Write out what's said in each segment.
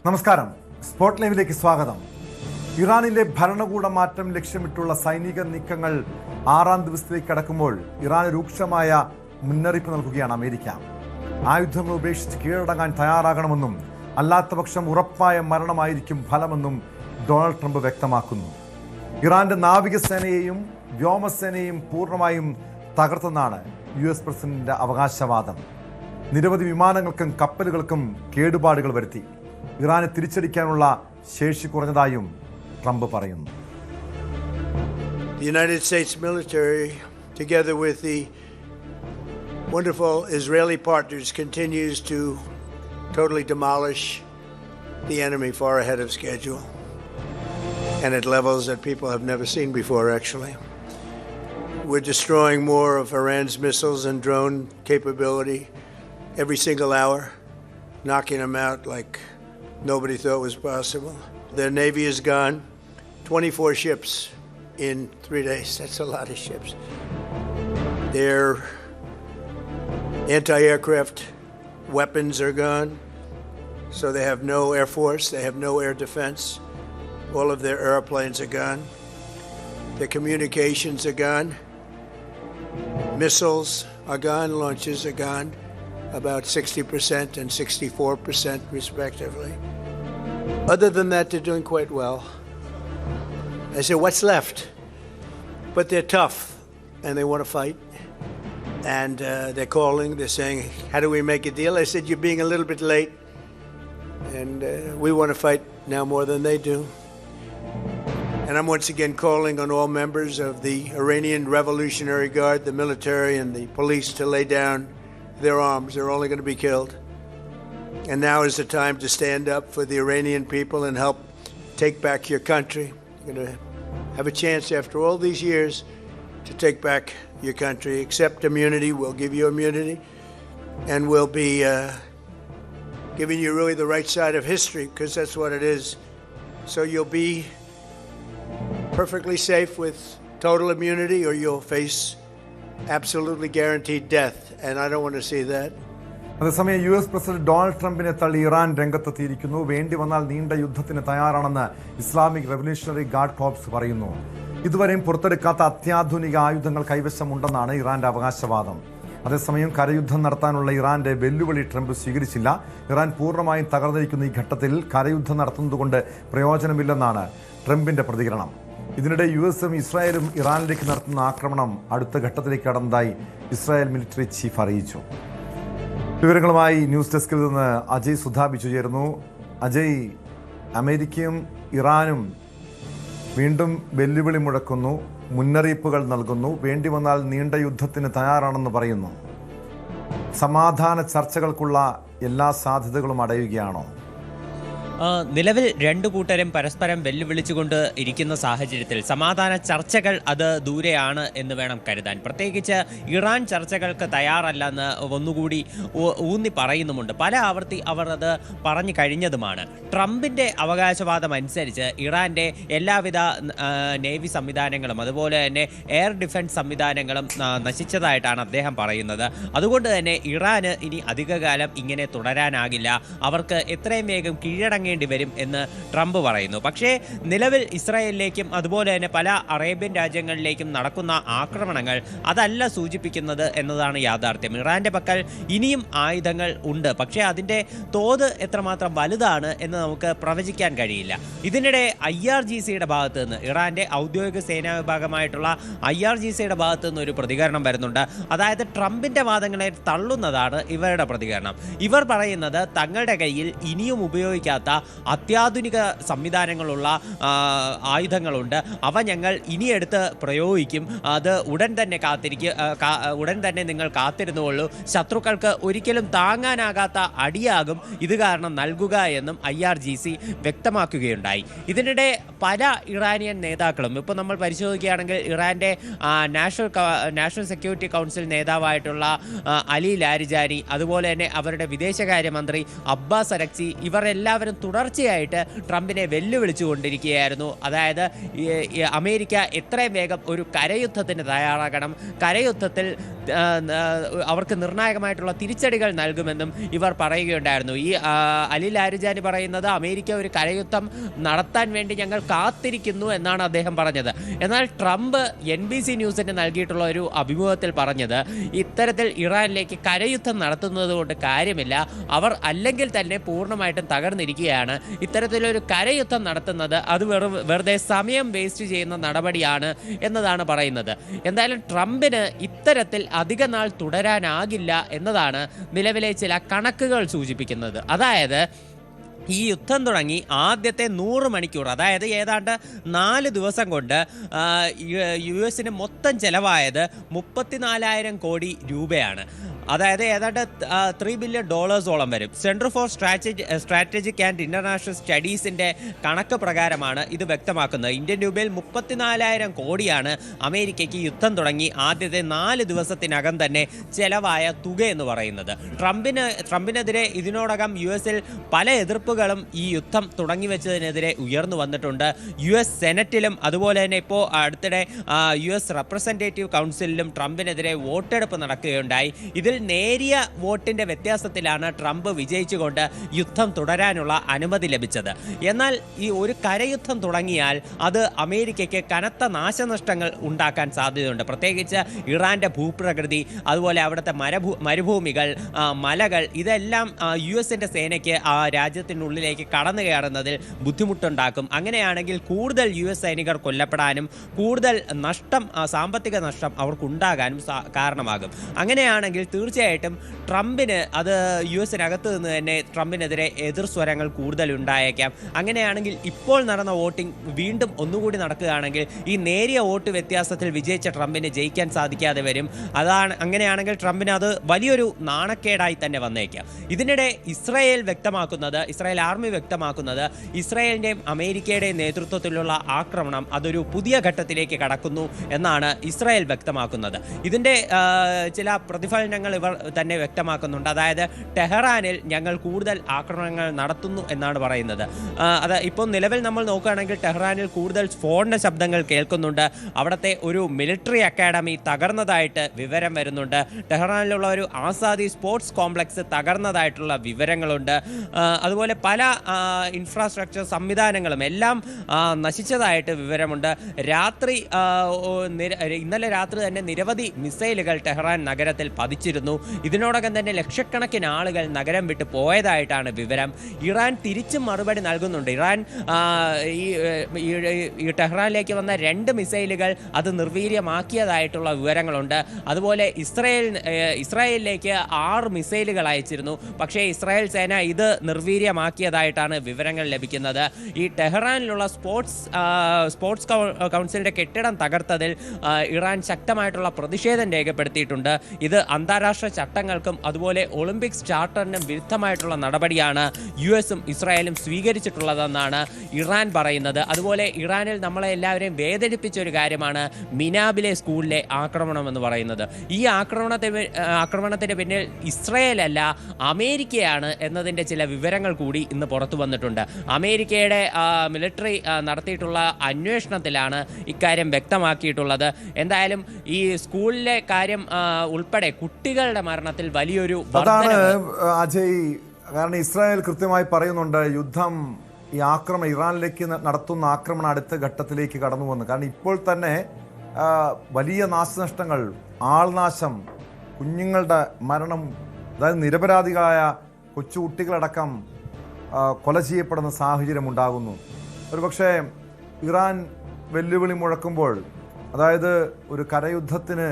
നമസ്കാരം. സ്പോട്ട് ലൈവിലേക്ക് സ്വാഗതം. ഇറാനിലെ ഭരണകൂട മാറ്റം ലക്ഷ്യമിട്ടുള്ള സൈനിക നീക്കങ്ങൾ 6ാം ദിവസത്തിലേക്ക് കടക്കുമ്പോൾ ഇറാന് രൂക്ഷമായ മുന്നറിയിപ്പ് നൽകുകയാണ് അമേരിക്ക. ആയുധങ്ങൾ ഉപേക്ഷിച്ച് കീഴടങ്ങാൻ തയ്യാറാകണമെന്നും അല്ലാത്തപക്ഷം ഉറപ്പായ മരണമായിരിക്കും ഫലമെന്നും ഡൊണാൾഡ് ട്രംപ് വ്യക്തമാക്കുന്നു. ഇറാന്റെ നാവികസേനയെയും വ്യോമസേനയെയും പൂർണ്ണമായും തകർത്തെന്നാണ് US പ്രസിഡന്റിന്റെ അവകാശവാദം. നിരവധി വിമാനങ്ങൾക്കും കപ്പലുകൾക്കും കേടുപാടുകൾ വരുത്തി. ഇറാനെ തിരിച്ചടിക്കാനുള്ള ശേഷി കുറഞ്ഞതായും ട്രംപ് പറയുന്നു. The United States military, together with the wonderful Israeli partners, continues to totally demolish the enemy far ahead of schedule and at levels that people have never seen before, actually. We're destroying more of Iran's missiles and drone capability every single hour, knocking them out like nobody thought was possible. Their navy is gone. 24 ships in 3 days. That's a lot of ships. Their anti-aircraft weapons are gone. So they have no air force. They have no air defense. All of their airplanes are gone. Their communications are gone. Missiles are gone. Launches are gone. About 60% and 64% respectively. Other than that, they're doing quite well. I said, what's left? But they're tough and they want to fight. And they're calling, they're saying, how do we make a deal? I said, you're being a little bit late. And we want to fight now more than they do. And I'm once again calling on all members of the Iranian Revolutionary Guard, the military and the police to lay down their arms. They're only going to be killed. And now is the time to stand up for the Iranian people and help take back your country. You're going to have a chance after all these years to take back your country. Accept immunity. We'll give you immunity. And we'll be giving you really the right side of history, because that's what it is. So you'll be perfectly safe with total immunity, or you'll face absolutely guaranteed death. And I don't want to see that. അതേസമയം US president Donald ട്രംപിനെ തള്ളി Iran രംഗത്തെത്തിയിരിക്കുന്നു. വേണ്ടി വന്നാൽ നീണ്ട യുദ്ധത്തിന് തയ്യാറാണെന്ന് Islamic revolutionary guard corps പറയുന്നു. ഇതുവരെയും പുറത്തെടുക്കാത്ത അത്യാധുനിക ആയുധങ്ങൾ കൈവശമുണ്ടെന്നാണ് ഇറാന്റെ അവകാശവാദം. അതേസമയം കരയുദ്ധം നടത്താനുള്ള ഇറാന്റെ വെല്ലുവിളി ട്രംപ് സ്വീകരിച്ചില്ല. ഇറാൻ പൂർണ്ണമായും തകർന്നിരിക്കുന്ന ഈ ഘട്ടത്തിൽ കരയുദ്ധം നടത്തുന്നതുകൊണ്ട് പ്രയോജനമില്ലെന്നാണ് ട്രംപിന്റെ പ്രതികരണം. ഇതിനിടെ USഉം ഇസ്രായേലും ഇറാനിലേക്ക് നടത്തുന്ന ആക്രമണം അടുത്ത ഘട്ടത്തിലേക്ക് കടന്നതായി ഇസ്രായേൽ മിലിറ്ററി ചീഫ് അറിയിച്ചു. വിവരങ്ങളുമായി ന്യൂസ് ഡെസ്കിൽ നിന്ന് അജയ് സുധാബിച്ചു ചേരുന്നു. അജയ്, അമേരിക്കയും ഇറാനും വീണ്ടും വെല്ലുവിളി മുഴക്കുന്നു, മുന്നറിയിപ്പുകൾ നൽകുന്നു, വേണ്ടി വന്നാൽ നീണ്ട യുദ്ധത്തിന് തയ്യാറാണെന്ന് പറയുന്നു. സമാധാന ചർച്ചകൾക്കുള്ള എല്ലാ സാധ്യതകളും അടയുകയാണോ? നിലവിൽ രണ്ടു കൂട്ടരും പരസ്പരം വെല്ലുവിളിച്ചുകൊണ്ട് ഇരിക്കുന്ന സാഹചര്യത്തിൽ സമാധാന ചർച്ചകൾ അത് ദൂരെയാണ് എന്ന് വേണം കരുതാൻ. പ്രത്യേകിച്ച് ഇറാൻ ചർച്ചകൾക്ക് തയ്യാറല്ലെന്ന് ഒന്നുകൂടി ഊന്നി പറയുന്നുമുണ്ട്. പല ആവർത്തി അവർ അത് പറഞ്ഞു കഴിഞ്ഞതുമാണ്. ട്രംപിൻ്റെ അവകാശവാദം അനുസരിച്ച് ഇറാൻ്റെ എല്ലാവിധ നേവി സംവിധാനങ്ങളും അതുപോലെ തന്നെ എയർ ഡിഫൻസ് സംവിധാനങ്ങളും നശിച്ചതായിട്ടാണ് അദ്ദേഹം പറയുന്നത്. അതുകൊണ്ട് തന്നെ ഇറാന് ഇനി അധികകാലം ഇങ്ങനെ തുടരാനാകില്ല, അവർക്ക് എത്രയും വേഗം കീഴടങ്ങി വരും എന്ന് ട്രംപ് പറയുന്നു. പക്ഷേ നിലവിൽ ഇസ്രായേലിലേക്കും അതുപോലെ തന്നെ പല അറേബ്യൻ രാജ്യങ്ങളിലേക്കും നടക്കുന്ന ആക്രമണങ്ങൾ അതല്ല സൂചിപ്പിക്കുന്നത് എന്നതാണ് യാഥാർത്ഥ്യം. ഇറാന്റെ പക്കൽ ഇനിയും ആയുധങ്ങൾ ഉണ്ട്, പക്ഷേ അതിൻ്റെ തോത് എത്രമാത്രം വലുതാണ് എന്ന് നമുക്ക് പ്രവചിക്കാൻ കഴിയില്ല. ഇതിനിടെ IRGCയുടെ ഭാഗത്ത് നിന്ന്, ഇറാന്റെ ഔദ്യോഗിക സേനാ വിഭാഗമായിട്ടുള്ള IRGCയുടെ ഭാഗത്ത് നിന്ന് ഒരു പ്രതികരണം വരുന്നുണ്ട്. അതായത് ട്രംപിന്റെ വാദങ്ങളെ തള്ളുന്നതാണ് ഇവരുടെ പ്രതികരണം. ഇവർ പറയുന്നത് തങ്ങളുടെ കയ്യിൽ ഇനിയും ഉപയോഗിക്കാത്ത അത്യാധുനിക സംവിധാനങ്ങളുള്ള ആയുധങ്ങളുണ്ട്, അവ ഞങ്ങൾ ഇനിയെടുത്ത് പ്രയോഗിക്കും, അത് ഉടൻ തന്നെ നിങ്ങൾ കാത്തിരുന്നുകൊള്ളൂ, ശത്രുക്കൾക്ക് ഒരിക്കലും താങ്ങാനാകാത്ത അടിയാകും ഇത് കാരണം നൽകുക എന്നും IRGC വ്യക്തമാക്കുകയുണ്ടായി. ഇതിനിടെ പല ഇറാനിയൻ നേതാക്കളും, ഇപ്പോൾ നമ്മൾ പരിശോധിക്കുകയാണെങ്കിൽ ഇറാൻ്റെ നാഷണൽ സെക്യൂരിറ്റി കൗൺസിൽ നേതാവായിട്ടുള്ള അലി ലാരിജാനി, അതുപോലെ തന്നെ അവരുടെ വിദേശകാര്യമന്ത്രി അബ്ബാസ് അരക്സി, ഇവർ എല്ലാവരും തുടർച്ചയായിട്ട് ട്രംപിനെ വെല്ലുവിളിച്ചുകൊണ്ടിരിക്കുകയായിരുന്നു. അതായത് അമേരിക്ക എത്രയും വേഗം ഒരു കരയുദ്ധത്തിന് തയ്യാറാകണം, കരയുദ്ധത്തിൽ അവർക്ക് നിർണായകമായിട്ടുള്ള തിരിച്ചടികൾ നൽകുമെന്നും ഇവർ പറയുകയുണ്ടായിരുന്നു. ഈ അലി ലാരിജാനി പറയുന്നത് അമേരിക്ക ഒരു കരയുദ്ധം നടത്താൻ വേണ്ടി ഞങ്ങൾ കാത്തിരിക്കുന്നു എന്നാണ് അദ്ദേഹം പറഞ്ഞത്. എന്നാൽ ട്രംപ് NBC ന്യൂസിന് നൽകിയിട്ടുള്ള ഒരു അഭിമുഖത്തിൽ പറഞ്ഞത് ഇത്തരത്തിൽ ഇറാനിലേക്ക് കരയുദ്ധം നടത്തുന്നത് കൊണ്ട് കാര്യമില്ല, അവർ അല്ലെങ്കിൽ തന്നെ പൂർണ്ണമായിട്ടും തകർന്നിരിക്കുകയാണ്. ഇത്തരത്തിലൊരു കരയുദ്ധം നടത്തുന്നത് അത് വെറുതെ സമയം വേസ്റ്റ് ചെയ്യുന്ന നടപടിയാണ് എന്നതാണ് പറയുന്നത്. എന്തായാലും ട്രംപിന് ഇത്തരത്തിൽ അധിക നാൾ തുടരാനാകില്ല എന്നതാണ് നിലവിലെ ചില കണക്കുകൾ സൂചിപ്പിക്കുന്നത്. അതായത് ഈ യുദ്ധം തുടങ്ങി ആദ്യത്തെ 100 മണിക്കൂർ, അതായത് ഏതാണ്ട് 4 ദിവസം കൊണ്ട് US മൊത്തം ചെലവായത് $34,000 കോടി രൂപയാണ്. അതായത് ഏതാണ്ട് $3 ബില്യൺ വരും. Centre for strategic and international സ്റ്റഡീസിൻ്റെ കണക്ക് പ്രകാരമാണ് ഇത് വ്യക്തമാക്കുന്നത്. ഇന്ത്യൻ രൂപയിൽ 34,000 കോടിയാണ് അമേരിക്കയ്ക്ക് യുദ്ധം തുടങ്ങി ആദ്യത്തെ 4 ദിവസത്തിനകം തന്നെ ചെലവായ തുക എന്ന് പറയുന്നത്. ട്രംപിനെതിരെ ഇതിനോടകം US പല എതിർപ്പുകളും ഈ യുദ്ധം തുടങ്ങിവെച്ചതിനെതിരെ ഉയർന്നു വന്നിട്ടുണ്ട്. US സെനറ്റിലും അതുപോലെ തന്നെ ഇപ്പോൾ അടുത്തിടെ US റെപ്രസെൻറ്റേറ്റീവ് കൗൺസിലിലും ട്രംപിനെതിരെ വോട്ടെടുപ്പ് നടക്കുകയുണ്ടായി. ഇതിൽ നേരിയ വോട്ടിൻ്റെ വ്യത്യാസത്തിലാണ് ട്രംപ് വിജയിച്ചുകൊണ്ട് യുദ്ധം തുടരാനുള്ള അനുമതി ലഭിച്ചത്. എന്നാൽ ഈ ഒരു കരയുദ്ധം തുടങ്ങിയാൽ അത് അമേരിക്കയ്ക്ക് കനത്ത നാശനഷ്ടങ്ങൾ ഉണ്ടാക്കാൻ സാധ്യതയുണ്ട്. പ്രത്യേകിച്ച് ഇറാൻ്റെ ഭൂപ്രകൃതി, അതുപോലെ അവിടുത്തെ മരുഭൂമികൾ, മലകൾ, ഇതെല്ലാം US സേനയ്ക്ക് ആ രാജ്യത്തിനുള്ളിലേക്ക് കടന്നു കയറുന്നതിൽ ബുദ്ധിമുട്ടുണ്ടാക്കും. അങ്ങനെയാണെങ്കിൽ കൂടുതൽ US സൈനികർ കൊല്ലപ്പെടാനും കൂടുതൽ നഷ്ടം, സാമ്പത്തിക നഷ്ടം അവർക്കുണ്ടാകാനും കാരണമാകും. അങ്ങനെയാണെങ്കിൽ തീർച്ചയായിട്ടും ട്രംപിന് അത് US നിന്ന് തന്നെ ട്രംപിനെതിരെ എതിർ സ്വരങ്ങൾ കൂടുതൽ ഉണ്ടായേക്കാം. അങ്ങനെയാണെങ്കിൽ ഇപ്പോൾ നടന്ന വോട്ടിംഗ് വീണ്ടും ഒന്നുകൂടി നടക്കുകയാണെങ്കിൽ ഈ നേരിയ വോട്ട് വ്യത്യാസത്തിൽ വിജയിച്ച ട്രംപിന് ജയിക്കാൻ സാധിക്കാതെ വരും. അങ്ങനെയാണെങ്കിൽ ട്രംപിന് അത് വലിയൊരു നാണക്കേടായി തന്നെ വന്നേക്കാം. ഇതിനിടെ ഇസ്രായേൽ ആർമി വ്യക്തമാക്കുന്നത് ഇസ്രായേലിൻ്റെയും അമേരിക്കയുടെയും നേതൃത്വത്തിലുള്ള ആക്രമണം അതൊരു പുതിയ ഘട്ടത്തിലേക്ക് കടക്കുന്നു എന്നാണ് ഇസ്രായേൽ വ്യക്തമാക്കുന്നത്. ഇതിൻ്റെ ചില പ്രതിഫലനങ്ങൾ ഇവർ തന്നെ വ്യക്തമാക്കുന്നുണ്ട്. അതായത് ടെഹ്റാനിൽ ഞങ്ങൾ കൂടുതൽ ആക്രമണങ്ങൾ നടത്തുന്നു എന്നാണ് പറയുന്നത്. ഇപ്പോൾ നിലവിൽ നമ്മൾ നോക്കുകയാണെങ്കിൽ ടെഹ്റാനിൽ കൂടുതൽ സ്ഫോടന ശബ്ദങ്ങൾ കേൾക്കുന്നുണ്ട്. അവിടുത്തെ ഒരു മിലിറ്ററി അക്കാഡമി തകർന്നതായിട്ട് വിവരം വരുന്നുണ്ട്. ടെഹ്റാനിലുള്ള ഒരു ആസാദി സ്പോർട്സ് കോംപ്ലക്സ് തകർന്നതായിട്ടുള്ള വിവരങ്ങളുണ്ട്. അതുപോലെ പല ഇൻഫ്രാസ്ട്രക്ചർ സംവിധാനങ്ങളും എല്ലാം നശിച്ചതായിട്ട് വിവരമുണ്ട്. ഇന്നലെ രാത്രി തന്നെ നിരവധി മിസൈലുകൾ ടെഹ്റാൻ നഗരത്തിൽ പതിച്ചിരുന്നു. ഇതിനോടകം തന്നെ ലക്ഷക്കണക്കിന് ആളുകൾ നഗരം വിട്ട് പോയതായിട്ടാണ് വിവരം. ഇറാൻ തിരിച്ചും മറുപടി നൽകുന്നുണ്ട്. ഇറാൻ ഈ ടെഹ്റാനിലേക്ക് വന്ന 2 മിസൈലുകൾ അത് നിർവീര്യമാക്കിയതായിട്ടുള്ള വിവരങ്ങളുണ്ട്. അതുപോലെ ഇസ്രായേലിലേക്ക് 6 മിസൈലുകൾ അയച്ചിരുന്നു. പക്ഷേ ഇസ്രായേൽ സേന ഇത് നിർവീര്യമാക്കിയതായിട്ടാണ് വിവരങ്ങൾ ലഭിക്കുന്നത്. ഈ ടെഹ്റാനിലുള്ള സ്പോർട്സ് കൗൺസിലിൻ്റെ കെട്ടിടം തകർത്തതിൽ ഇറാൻ ശക്തമായിട്ടുള്ള പ്രതിഷേധം രേഖപ്പെടുത്തിയിട്ടുണ്ട്. ഇത് അന്താരാഷ്ട്ര ചട്ടങ്ങൾക്കും അതുപോലെ ഒളിമ്പിക്സ് ചാർട്ടറിനും വിരുദ്ധമായിട്ടുള്ള നടപടിയാണ് US ഇസ്രായേലും സ്വീകരിച്ചിട്ടുള്ളതെന്നാണ് ഇറാൻ പറയുന്നത്. അതുപോലെ ഇറാനിൽ നമ്മളെ എല്ലാവരെയും വേദനിപ്പിച്ച ഒരു കാര്യമാണ് മിനാബിലെ സ്കൂളിലെ ആക്രമണം എന്ന് പറയുന്നത്. ഈ ആക്രമണത്തിന് പിന്നിൽ ഇസ്രായേലല്ല അമേരിക്കയാണ് എന്നതിൻ്റെ ചില വിവരങ്ങൾ കൂടി ഇന്ന് പുറത്തു വന്നിട്ടുണ്ട്. അമേരിക്കയുടെ മിലിറ്ററി നടത്തിയിട്ടുള്ള അന്വേഷണത്തിലാണ് ഇക്കാര്യം വ്യക്തമാക്കിയിട്ടുള്ളത്. എന്തായാലും ഈ സ്കൂളിലെ കാര്യം ഉൾപ്പെടെ കുട്ടികളുടെ മരണത്തിൽ വലിയൊരു അജയ്, കാരണം ഇസ്രായേൽ കൃത്യമായി പറയുന്നുണ്ട് യുദ്ധം ഇറാനിലേക്ക് നടത്തുന്ന ആക്രമണം അടുത്ത ഘട്ടത്തിലേക്ക് കടന്നു വന്നു. കാരണം ഇപ്പോൾ തന്നെ വലിയ നാശനഷ്ടങ്ങൾ, ആൾനാശം, കുഞ്ഞുങ്ങളുടെ മരണം, അതായത് നിരപരാധികളായ കൊച്ചുകുട്ടികളടക്കം കൊല ചെയ്യപ്പെടുന്ന സാഹചര്യം ഉണ്ടാകുന്നു. ഒരുപക്ഷെ ഇറാൻ വെല്ലുവിളി മുഴക്കുമ്പോൾ, അതായത് ഒരു കരയുദ്ധത്തിന്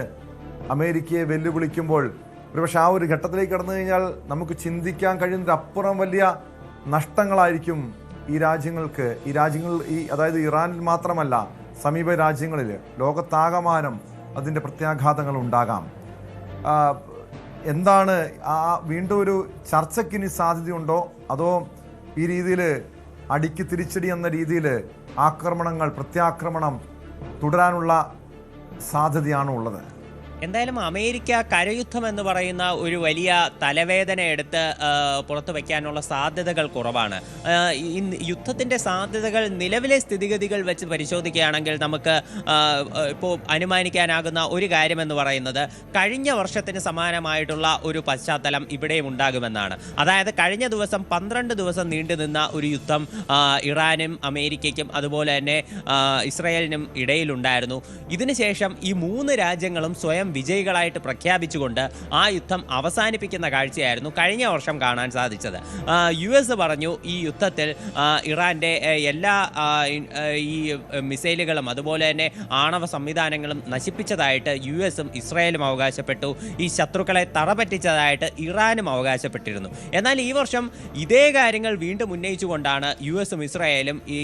അമേരിക്കയെ വെല്ലുവിളിക്കുമ്പോൾ ഒരുപക്ഷെ ആ ഒരു ഘട്ടത്തിലേക്ക് കടന്നു കഴിഞ്ഞാൽ നമുക്ക് ചിന്തിക്കാൻ കഴിയുന്നതിനപ്പുറം വലിയ നഷ്ടങ്ങളായിരിക്കും ഈ രാജ്യങ്ങൾക്ക്. അതായത് ഇറാനിൽ മാത്രമല്ല, സമീപ രാജ്യങ്ങളിൽ, ലോകത്താകമാനം അതിൻ്റെ പ്രത്യാഘാതങ്ങൾ ഉണ്ടാകാം. എന്താണ് വീണ്ടും ഒരു ചർച്ചയ്ക്കിനി സാധ്യതയുണ്ടോ, അതോ ഈ രീതിയിൽ അടിക്ക് തിരിച്ചടി എന്ന രീതിയിൽ പ്രത്യാക്രമണം തുടരാനുള്ള സാധ്യതയാണോ ഉള്ളത്? എന്തായാലും അമേരിക്ക കരയുദ്ധം എന്ന് പറയുന്ന ഒരു വലിയ തലവേദന എടുത്ത് പുറത്തു വയ്ക്കാനുള്ള സാധ്യതകൾ കുറവാണ്. ഈ യുദ്ധത്തിൻ്റെ സാധ്യതകൾ നിലവിലെ സ്ഥിതിഗതികൾ വെച്ച് പരിശോധിക്കുകയാണെങ്കിൽ നമുക്ക് ഇപ്പോൾ അനുമാനിക്കാനാകുന്ന ഒരു കാര്യമെന്ന് പറയുന്നത് കഴിഞ്ഞ വർഷത്തിന് സമാനമായിട്ടുള്ള ഒരു പശ്ചാത്തലം ഇവിടെയും ഉണ്ടാകുമെന്നാണ്. അതായത് കഴിഞ്ഞ ദിവസം 12 ദിവസം നീണ്ടുനിന്ന ഒരു യുദ്ധം ഇറാനും അമേരിക്കയ്ക്കും അതുപോലെ തന്നെ ഇസ്രയേലിനും ഇടയിലുണ്ടായിരുന്നു. ഇതിനുശേഷം ഈ 3 രാജ്യങ്ങളും സ്വയം വിജയികളായിട്ട് പ്രഖ്യാപിച്ചുകൊണ്ട് ആ യുദ്ധം അവസാനിപ്പിക്കുന്ന കാഴ്ചയായിരുന്നു കഴിഞ്ഞ വർഷം കാണാൻ സാധിച്ചത്. US പറഞ്ഞു ഈ യുദ്ധത്തിൽ ഇറാൻ്റെ എല്ലാ ഈ മിസൈലുകളും അതുപോലെ തന്നെ ആണവ സംവിധാനങ്ങളും നശിപ്പിച്ചതായിട്ട് USഉം ഇസ്രായേലും അവകാശപ്പെട്ടു. ഈ ശത്രുക്കളെ തറപറ്റിച്ചതായിട്ട് ഇറാനും അവകാശപ്പെട്ടിരുന്നു. എന്നാൽ ഈ വർഷം ഇതേ കാര്യങ്ങൾ വീണ്ടും ഉന്നയിച്ചുകൊണ്ടാണ് USഉം ഇസ്രായേലും ഈ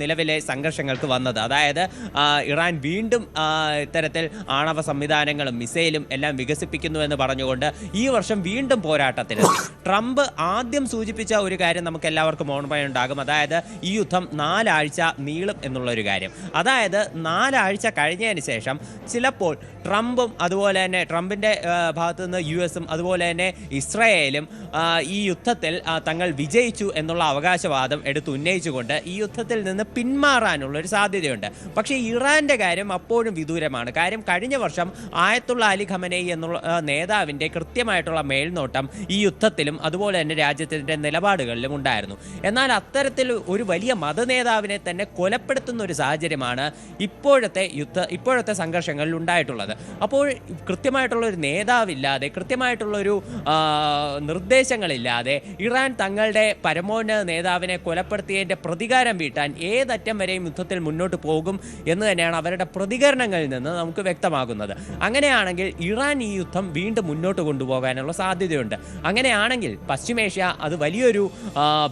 നിലവിലെ സംഘർഷങ്ങൾക്ക് വന്നത്. അതായത് ഇറാൻ വീണ്ടും ഇത്തരത്തിൽ ആണവ സംവിധാനങ്ങളും മിസൈലും എല്ലാം വികസിപ്പിക്കുന്നു എന്ന് പറഞ്ഞുകൊണ്ട് ഈ വർഷം വീണ്ടും പോരാട്ടത്തിലെത്തി. ട്രംപ് ആദ്യം സൂചിപ്പിച്ച ഒരു കാര്യം നമുക്ക് എല്ലാവർക്കും ഓർമ്മയുണ്ടാകും. അതായത് ഈ യുദ്ധം 4 ആഴ്ച നീളും എന്നുള്ളൊരു കാര്യം. അതായത് 4 ആഴ്ച കഴിഞ്ഞതിന് ശേഷം ചിലപ്പോൾ ട്രംപും അതുപോലെ തന്നെ ട്രംപിൻ്റെ ഭാഗത്തു നിന്ന് USഉം അതുപോലെ തന്നെ ഇസ്രായേലും ഈ യുദ്ധത്തിൽ തങ്ങൾ വിജയിച്ചു എന്നുള്ള അവകാശവാദം ഉന്നയിച്ചുകൊണ്ട് ഈ യുദ്ധത്തിൽ നിന്ന് പിന്മാറാനുള്ളൊരു സാധ്യതയുണ്ട്. പക്ഷേ ഇറാൻ്റെ കാര്യം അപ്പോഴും വിദൂരമാണ്. കാര്യം കഴിഞ്ഞ വർഷം ആയത്തുള്ള അലി ഖമനേയി എന്നുള്ള നേതാവിൻ്റെ കൃത്യമായിട്ടുള്ള മേൽനോട്ടം ഈ യുദ്ധത്തിലും അതുപോലെ തന്നെ രാജ്യത്തിൻ്റെ നിലപാടുകളിലും ഉണ്ടായിരുന്നു. എന്നാൽ ഒരു വലിയ മതനേതാവിനെ തന്നെ കൊലപ്പെടുത്തുന്ന ഒരു സാഹചര്യമാണ് ഇപ്പോഴത്തെ സംഘർഷങ്ങളിൽ ഉണ്ടായിട്ടുള്ളത്. അപ്പോൾ കൃത്യമായിട്ടുള്ളൊരു നേതാവില്ലാതെ കൃത്യമായിട്ടുള്ളൊരു നിർദ്ദേശങ്ങളില്ലാതെ ഇറാൻ തങ്ങളുടെ പരമോന്നത നേതാവിനെ കൊലപ്പെടുത്തിയതിൻ്റെ പ്രതികാരം വീട്ടാൻ ഏതറ്റം വരെയും യുദ്ധത്തിൽ മുന്നോട്ട് പോകും എന്ന് തന്നെയാണ് അവരുടെ പ്രതികരണങ്ങളിൽ നിന്ന് നമുക്ക് വ്യക്തമാകുന്നത്. അങ്ങനെയാണെങ്കിൽ ഇറാൻ ഈ യുദ്ധം വീണ്ടും മുന്നോട്ട് കൊണ്ടുപോകാനുള്ള സാധ്യതയുണ്ട്. അങ്ങനെയാണെങ്കിൽ പശ്ചിമേഷ്യ അത് വലിയൊരു